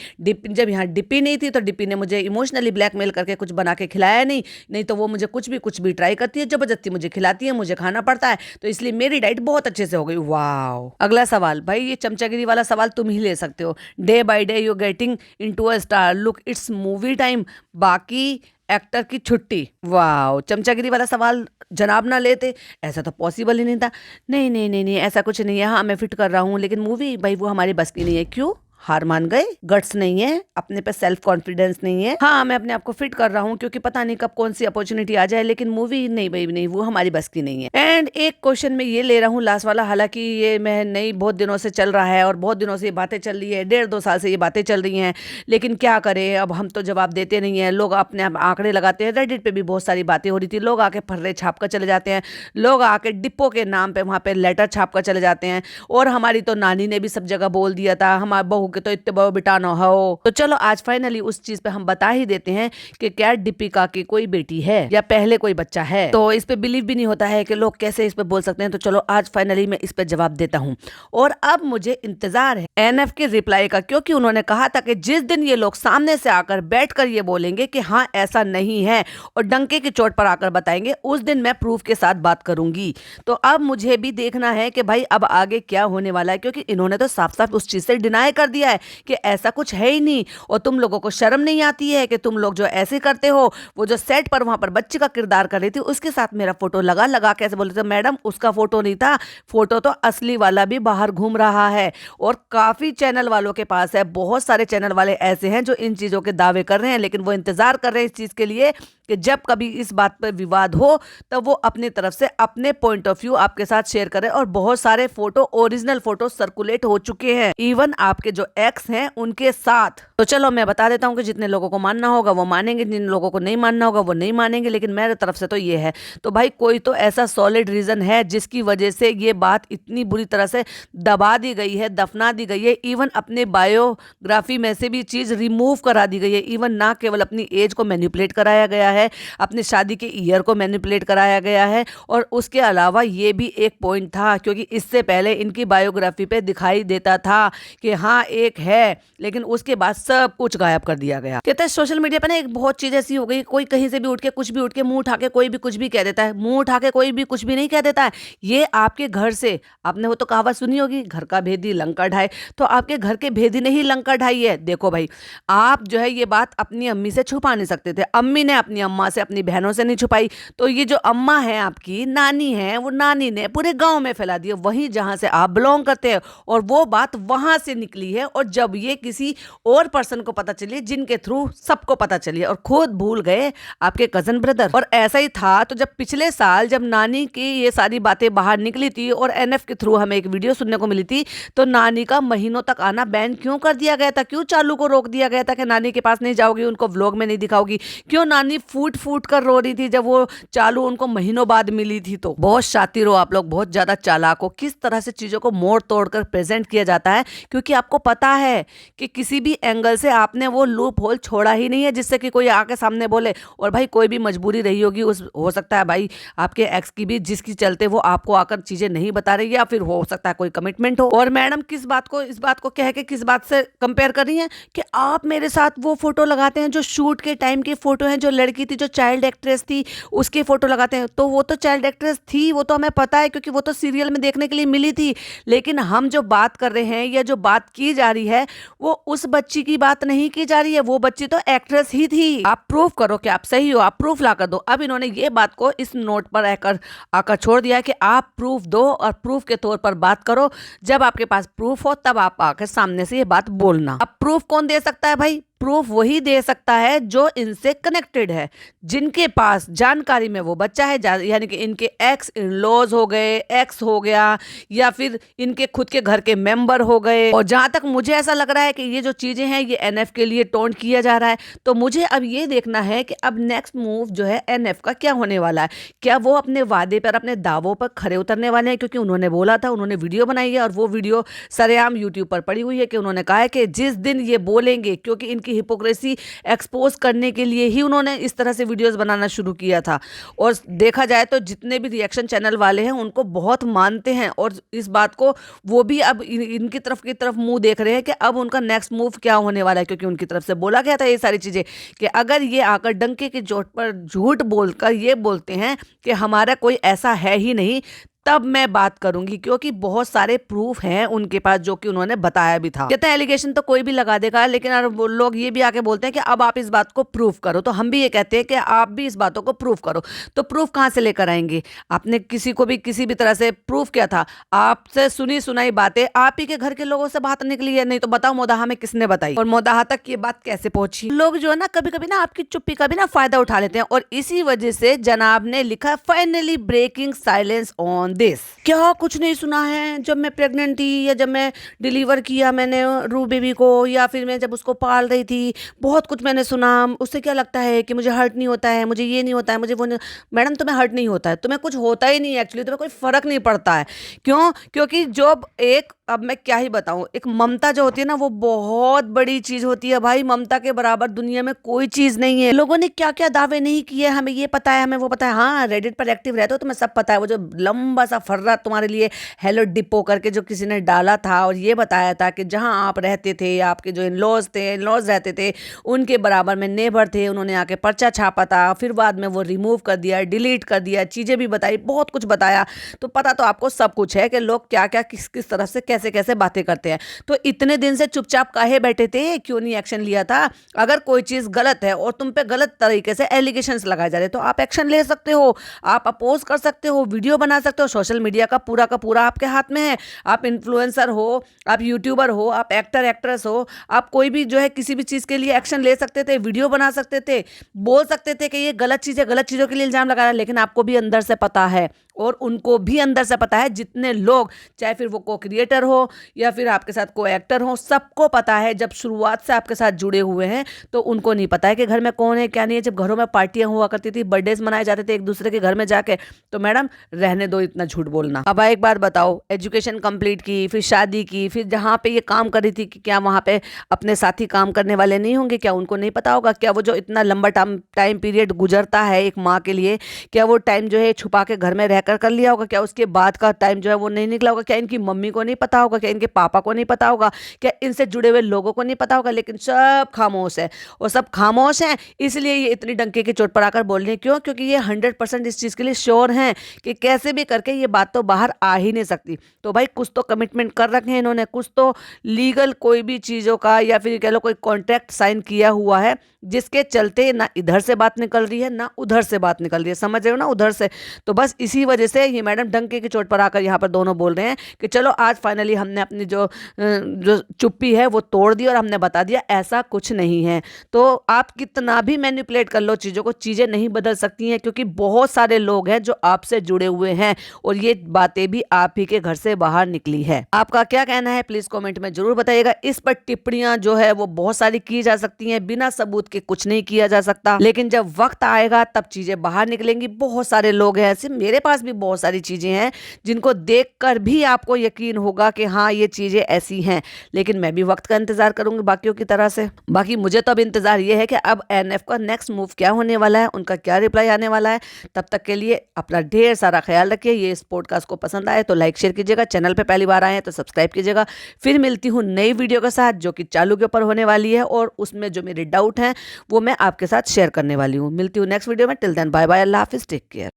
जब यहाँ डिप्पी नहीं थी, तो डिप्पी ने मुझे इमोशनली ब्लैकमेल करके कुछ बना के खिलाया नहीं तो वो मुझे कुछ भी ट्राई करती है, जबरदस्ती मुझे खिलाती है, मुझे खाना पड़ता है, तो इसलिए मेरी डाइट बहुत अच्छे से हो गई। वाह। अगला सवाल, भाई ये चमचागिरी वाला सवाल तुम ही ले सकते हो। Day by day you getting into a star, look it's movie time, बाकी एक्टर की छुट्टी। वाह, चमचागिरी वाला सवाल जनाब ना लेते, ऐसा तो पॉसिबल ही नहीं था। नहीं, ऐसा कुछ नहीं है। हाँ मैं फिट कर रहा हूँ, लेकिन मूवी भाई वो हमारी बस की नहीं है। क्यों, हार मान गए, गट्स नहीं है, अपने पे सेल्फ कॉन्फिडेंस नहीं है। हाँ मैं अपने आप को फिट कर रहा हूँ क्योंकि पता नहीं कब कौन सी अपॉर्चुनिटी आ जाए, लेकिन मूवी नहीं भाई, नहीं वो हमारी बस की नहीं है। एंड एक क्वेश्चन में ये ले रहा हूँ लास्ट वाला, हालांकि ये मैं नहीं बहुत दिनों से चल रहा है और बहुत दिनों से ये बातें चल रही है, 1.5-2 साल से ये बातें चल रही हैं, लेकिन क्या करें, अब हम तो जवाब देते नहीं है। लोग अपने आप आंकड़े लगाते हैं, रेडिट पे भी बहुत सारी बातें हो रही थी, लोग आके फर्रे छाप कर चले जाते हैं, लोग आके डिप्पो के नाम पे वहां पे लेटर छाप कर चले जाते हैं। और हमारी तो नानी ने भी सब जगह बोल दिया था, हमारे बहू के तो इतने बड़ो बेटा न हो। तो चलो आज फाइनली उस चीज पे हम बता ही देते हैं कि क्या दीपिका की कोई बेटी है या पहले कोई बच्चा है। तो इस पे बिलीव भी नहीं होता है कि लोग कैसे इस पे बोल सकते हैं। तो चलो आज फाइनली मैं इस पे जवाब देता हूँ। और अब मुझे इंतजार है एनएफ के रिप्लाई का, क्योंकि उन्होंने कहा था कि जिस दिन ये लोग सामने से आकर बैठकर ये बोलेंगे कि हाँ ऐसा नहीं है और डंके की चोट पर आकर बताएंगे, उस दिन मैं प्रूफ के साथ बात करूंगी। तो अब मुझे भी देखना है कि भाई अब आगे क्या होने वाला है, क्योंकि इन्होंने तो साफ साफ उस चीज से डिनाई कर दिया है कि ऐसा कुछ है ही नहीं। और तुम लोगों को शर्म नहीं आती है कि तुम लोग जो ऐसे करते हो, वो जो सेट पर वहां पर बच्चे का किरदार कर रही थी उसके साथ मेरा फोटो लगा कैसे बोले थे, मैडम उसका फोटो नहीं था, फोटो तो असली वाला भी बाहर घूम रहा है। और काफी चैनल वालों के पास है, बहुत सारे चैनल वाले ऐसे हैं जो इन चीजों के दावे कर रहे हैं, लेकिन वो इंतजार कर रहे हैं इस चीज के लिए कि जब कभी इस बात पर विवाद हो तब वो अपनी तरफ से अपने पॉइंट ऑफ व्यू आपके साथ शेयर करें। और बहुत सारे फोटो, ओरिजिनल फोटो सर्कुलेट हो चुके हैं, इवन आपके जो एक्स हैं उनके साथ। तो चलो मैं बता देता हूं कि जितने लोगों को मानना होगा वो मानेंगे, जिन लोगों को नहीं मानना होगा वो नहीं मानेंगे, लेकिन मेरे तरफ से तो ये है। तो भाई कोई तो ऐसा सॉलिड रीजन है जिसकी वजह से ये बात इतनी बुरी तरह से दबा दी गई है, दफना दी गई है, इवन अपने बायोग्राफी में से भी चीज रिमूव करा दी गई है। इवन ना केवल अपनी एज को मैनिपुलेट कराया गया है, अपने शादी के ईयर को मैनिपुलेट कराया गया है, और उसके अलावा ये भी एक पॉइंट था, क्योंकि इससे पहले इनकी बायोग्राफी पे दिखाई देता था कि हाँ एक है, लेकिन उसके बाद सब कुछ गायब कर दिया गया। कहते हैं सोशल मीडिया पे ना एक बहुत चीज ऐसी हो गई, कोई कहीं से भी उठ के कुछ भी उठ के मुंह उठा के कोई भी कुछ भी कह देता है, मुंह उठा के कोई भी कुछ भी नहीं कह देता है। ये आपके घर से, आपने वो तो कहावत सुनी होगी, घर का भेदी लंका ढाए, तो आपके घर के भेदी ने ही लंका ढाई है। देखो भाई, आप जो है ये बात अपनी अम्मी से छुपा नहीं सकते थे, अम्मी ने अपनी अम्मा से, अपनी बहनों से नहीं छुपाई, तो ये जो अम्मा है आपकी नानी है, वो नानी ने पूरे गांव में फैला दिया, वहीं जहां से आप बिलोंग करते हैं, और वो बात वहां से निकली है, है, और जब ये किसी और पर्सन को पता चली जिनके थ्रू सबको पता चली और खुद भूल गए आपके कजन ब्रदर। और ऐसा ही था, तो जब पिछले साल जब नानी की ये सारी बातें बाहर निकली थी और एनएफ के थ्रू हमें एक वीडियो सुनने को मिली थी, तो नानी का महीनों तक आना बैन क्यों कर दिया गया था, क्यों चालू को रोक दिया गया था कि नानी के पास नहीं जाओगी, उनको व्लॉग में नहीं दिखाओगी, क्यों नानी फूट फूट कर रो रही थी जब वो चालू उनको महीनों बाद मिली थी। तो बहुत शातिर हो आप लोग, बहुत ज्यादा चालाक हो, किस तरह से चीजों को मोड़ तोड़ कर प्रेजेंट किया जाता है, क्योंकि आपको पता है कि किसी भी एंगल से आपने वो लूप होल छोड़ा ही नहीं है जिससे कि कोई आके सामने बोले। और भाई कोई भी मजबूरी रही होगी, उस हो सकता है भाई आपके एक्स की भी, जिसकी चलते वो आपको आकर चीजें नहीं बता रही, या फिर हो सकता है कोई कमिटमेंट हो। और मैडम किस बात को, इस बात को कह के किस बात से कंपेयर कर रही हैं कि आप मेरे साथ वो फोटो लगाते हैं जो शूट के टाइम की फोटो है, जो लड़की थी जो चाइल्ड एक्ट्रेस थी उसकी फोटो लगाते हैं। तो वो तो चाइल्ड एक्ट्रेस थी, वो तो हमें पता है क्योंकि वो तो सीरियल में देखने के लिए मिली थी, लेकिन हम जो बात कर रहे हैं या जो बात की जा रही है वो उस बच्ची की बात नहीं की जा रही है, वो बच्ची तो एक्ट्रेस ही थी। आप प्रूफ करो कि आप सही हो, आप प्रूफ ला कर दो। अब इन्होंने ये बात को इस नोट पर आकर छोड़ दिया है कि आप प्रूफ दो और प्रूफ के तौर पर बात करो, जब आपके पास प्रूफ हो तब आप आकर सामने से ये बात बोलना। अब प्रूफ कौन दे सकता है भाई? प्रूफ वही दे सकता है जो इनसे कनेक्टेड है, जिनके पास जानकारी में वो बच्चा है, यानी कि इनके एक्स इन लॉज हो गए, एक्स हो गया, या फिर इनके खुद के घर के मेंबर हो गए। और जहां तक मुझे ऐसा लग रहा है कि ये जो चीजें हैं ये एनएफ के लिए टोंट किया जा रहा है, तो मुझे अब ये देखना है कि अब नेक्स्ट मूव जो है एनएफ का क्या होने वाला है। क्या वो अपने वादे पर, अपने दावों पर खरे उतरने वाले हैं? क्योंकि उन्होंने बोला था, उन्होंने वीडियो बनाई है और वो वीडियो सरेआम यूट्यूब पर पड़ी हुई है कि उन्होंने कहा है कि जिस दिन ये बोलेंगे, क्योंकि इनकी हिपोक्रेसी एक्सपोज करने के लिए ही उन्होंने इस तरह से वीडियोस बनाना शुरू किया था। और देखा जाए तो जितने भी रिएक्शन चैनल वाले हैं उनको बहुत मानते हैं, और इस बात को वो भी अब इनकी तरफ की तरफ मुंह देख रहे हैं कि अब उनका नेक्स्ट मूव क्या होने वाला है। क्योंकि उनकी तरफ से बोला गया था ये सारी चीजें कि अगर ये आकर डंके की चोट पर झूठ बोलकर ये बोलते हैं कि हमारा कोई ऐसा है ही नहीं, तब मैं बात करूंगी, क्योंकि बहुत सारे प्रूफ हैं उनके पास जो कि उन्होंने बताया भी था। कहते हैं एलिगेशन तो कोई भी लगा देगा, लेकिन वो लोग ये भी आके बोलते हैं कि अब आप इस बात को प्रूफ करो। तो हम भी ये कहते हैं कि आप भी इस बातों को प्रूफ करो। तो प्रूफ कहां से लेकर आएंगे? आपने किसी को भी किसी भी तरह से प्रूफ किया था? आपसे सुनी सुनाई बातें आप ही के घर के लोगों से बात निकली है, नहीं तो बताओ मोदाहा में किसने बताई और मोदाहा तक ये बात कैसे पहुंची? लोग जो है ना कभी कभी ना आपकी चुप्पी का भी ना फायदा उठा लेते हैं, और इसी वजह से जनाब ने लिखा finally breaking silence on this. क्या कुछ नहीं सुना है? जब मैं प्रेग्नेंट थी या जब मैं डिलीवर किया मैंने रू बेबी को, या फिर मैं जब उसको पाल रही थी, बहुत कुछ मैंने सुना। उससे क्या लगता है कि मुझे हर्ट नहीं होता है, मुझे ये नहीं होता है, मुझे वो नहीं। मैडम तुम्हें हर्ट नहीं होता है, तुम्हें कुछ होता ही नहीं है, एक्चुअली तुम्हें कोई फर्क नहीं पड़ता है। क्यों? क्योंकि जब एक, अब मैं क्या ही बताऊं, एक ममता जो होती है ना वो बहुत बड़ी चीज होती है भाई। ममता के बराबर दुनिया में कोई चीज नहीं है। लोगों ने क्या क्या दावे नहीं किए, हमें ये पता है, हमें वो पता है। हाँ, रेडिट पर एक्टिव रहते हो तुम्हें सब पता है। वो जो लंबा सा फर्रा तुम्हारे लिए हेलो डिपो करके जो किसी ने डाला था और ये बताया था कि जहां आप रहते थे, आपके जो इनलॉज थे, इनलॉज रहते थे, उनके बराबर में नेबर थे, उन्होंने आके पर्चा छापा था, फिर बाद में वो रिमूव कर दिया, डिलीट कर दिया, चीजें भी बताई, बहुत कुछ बताया। तो पता तो आपको सब कुछ है कि लोग क्या क्या किस किस तरह से कैसे कैसे बातें करते हैं। तो इतने दिन से चुपचाप काहे बैठे थे? क्यों नहीं एक्शन लिया था? अगर कोई चीज गलत है और तुम पे गलत तरीके से एलिगेशंस लगाए जा रहे तो आप एक्शन ले सकते हो, आप अपोज कर सकते हो, वीडियो बना सकते हो। सोशल मीडिया का पूरा आपके हाथ में है। आप इन्फ्लुएंसर हो, आप यूट्यूबर हो, आप एक्टर एक्ट्रेस हो, आप कोई भी जो है किसी भी चीज के लिए एक्शन ले सकते थे, वीडियो बना सकते थे, बोल सकते थे कि ये गलत चीज है, गलत चीजों के लिए इल्जाम लगा रहा है। लेकिन आपको भी अंदर से पता है और उनको भी अंदर से पता है, जितने लोग, चाहे फिर वो को क्रिएटर हो या फिर आपके साथ को एक्टर हो, सबको पता है। जब शुरुआत से आपके साथ जुड़े हुए हैं तो उनको नहीं पता है कि घर में कौन है क्या नहीं है। जब घरों में पार्टियां हुआ करती थी, बर्थडेज मनाए जाते थे एक दूसरे के घर में जाके, तो मैडम रहने दो इतना झूठ बोलना। अब एक बार बताओ, एजुकेशन कंप्लीट की, फिर शादी की, फिर जहाँ पे ये काम कर रही थी कि क्या वहाँ पे अपने साथी काम करने वाले नहीं होंगे? क्या उनको नहीं पता होगा? क्या वो जो इतना लंबा टाइम पीरियड गुजरता है एक माँ के लिए, क्या वो टाइम जो है छुपा के घर में कर लिया होगा? क्या उसके बाद का टाइम जो है वो नहीं निकला होगा? क्या इनकी मम्मी को नहीं पता होगा? क्या इनके पापा को नहीं पता होगा? क्या इनसे जुड़े हुए लोगों को नहीं पता होगा? लेकिन सब खामोश है, और सब खामोश हैं, इसलिए ये इतनी डंके की चोट पर आकर बोल रहे हैं। क्यों? क्योंकि ये 100% इस चीज के लिए श्योर हैं कि कैसे भी करके ये बात तो बाहर आ ही नहीं सकती। तो भाई कुछ तो कमिटमेंट कर रखे हैं इन्होंने, कुछ तो लीगल कोई भी चीजों का या फिर कह लो कोई कॉन्ट्रैक्ट साइन किया हुआ है, जिसके चलते ना इधर से बात निकल रही है ना उधर से बात निकल रही है। समझ रहे हो ना? उधर से। तो बस इसी वजह से ये मैडम डंके की चोट पर आकर यहाँ पर दोनों बोल रहे हैं कि चलो आज फाइनली हमने अपनी जो चुप्पी है वो तोड़ दी और हमने बता दिया ऐसा कुछ नहीं है। तो आप कितना भी मैनिपुलेट कर लो चीज़ों को, चीज़ें नहीं बदल सकती हैं, क्योंकि बहुत सारे लोग हैं जो आपसे जुड़े हुए हैं और ये बातें भी आप ही के घर से बाहर निकली है। आपका क्या कहना है प्लीज कमेंट में जरूर बताइएगा। इस पर टिप्पणियां जो है वो बहुत सारी की जा सकती हैं, बिना सबूत के कुछ नहीं किया जा सकता, लेकिन जब वक्त आएगा तब चीजें बाहर निकलेंगी। बहुत सारे लोग हैं ऐसे, मेरे पास भी बहुत सारी चीजें हैं जिनको देखकर भी आपको यकीन होगा कि हाँ ये चीजें ऐसी हैं, लेकिन मैं भी वक्त का इंतजार करूंगी बाकियों की तरह से। बाकी मुझे तो अब इंतजार ये है कि अब एनएफ का नेक्स्ट मूव क्या होने वाला है, उनका क्या रिप्लाई आने वाला है। तब तक के लिए अपना ढेर सारा ख्याल रखिए। ये इस पॉडकास्ट को पसंद आए तो लाइक शेयर कीजिएगा, चैनल पे पहली बार आए हैं तो सब्सक्राइब कीजिएगा। फिर मिलती हूँ नई वीडियो के साथ जो कि चालू के ऊपर होने वाली है और उसमें जो मेरे डाउट हैं वो मैं आपके साथ शेयर करने वाली हूँ। मिलती हूँ नेक्स्ट वीडियो में। टिल देन बाय बाय, अल्लाह हाफिज, टेक केयर।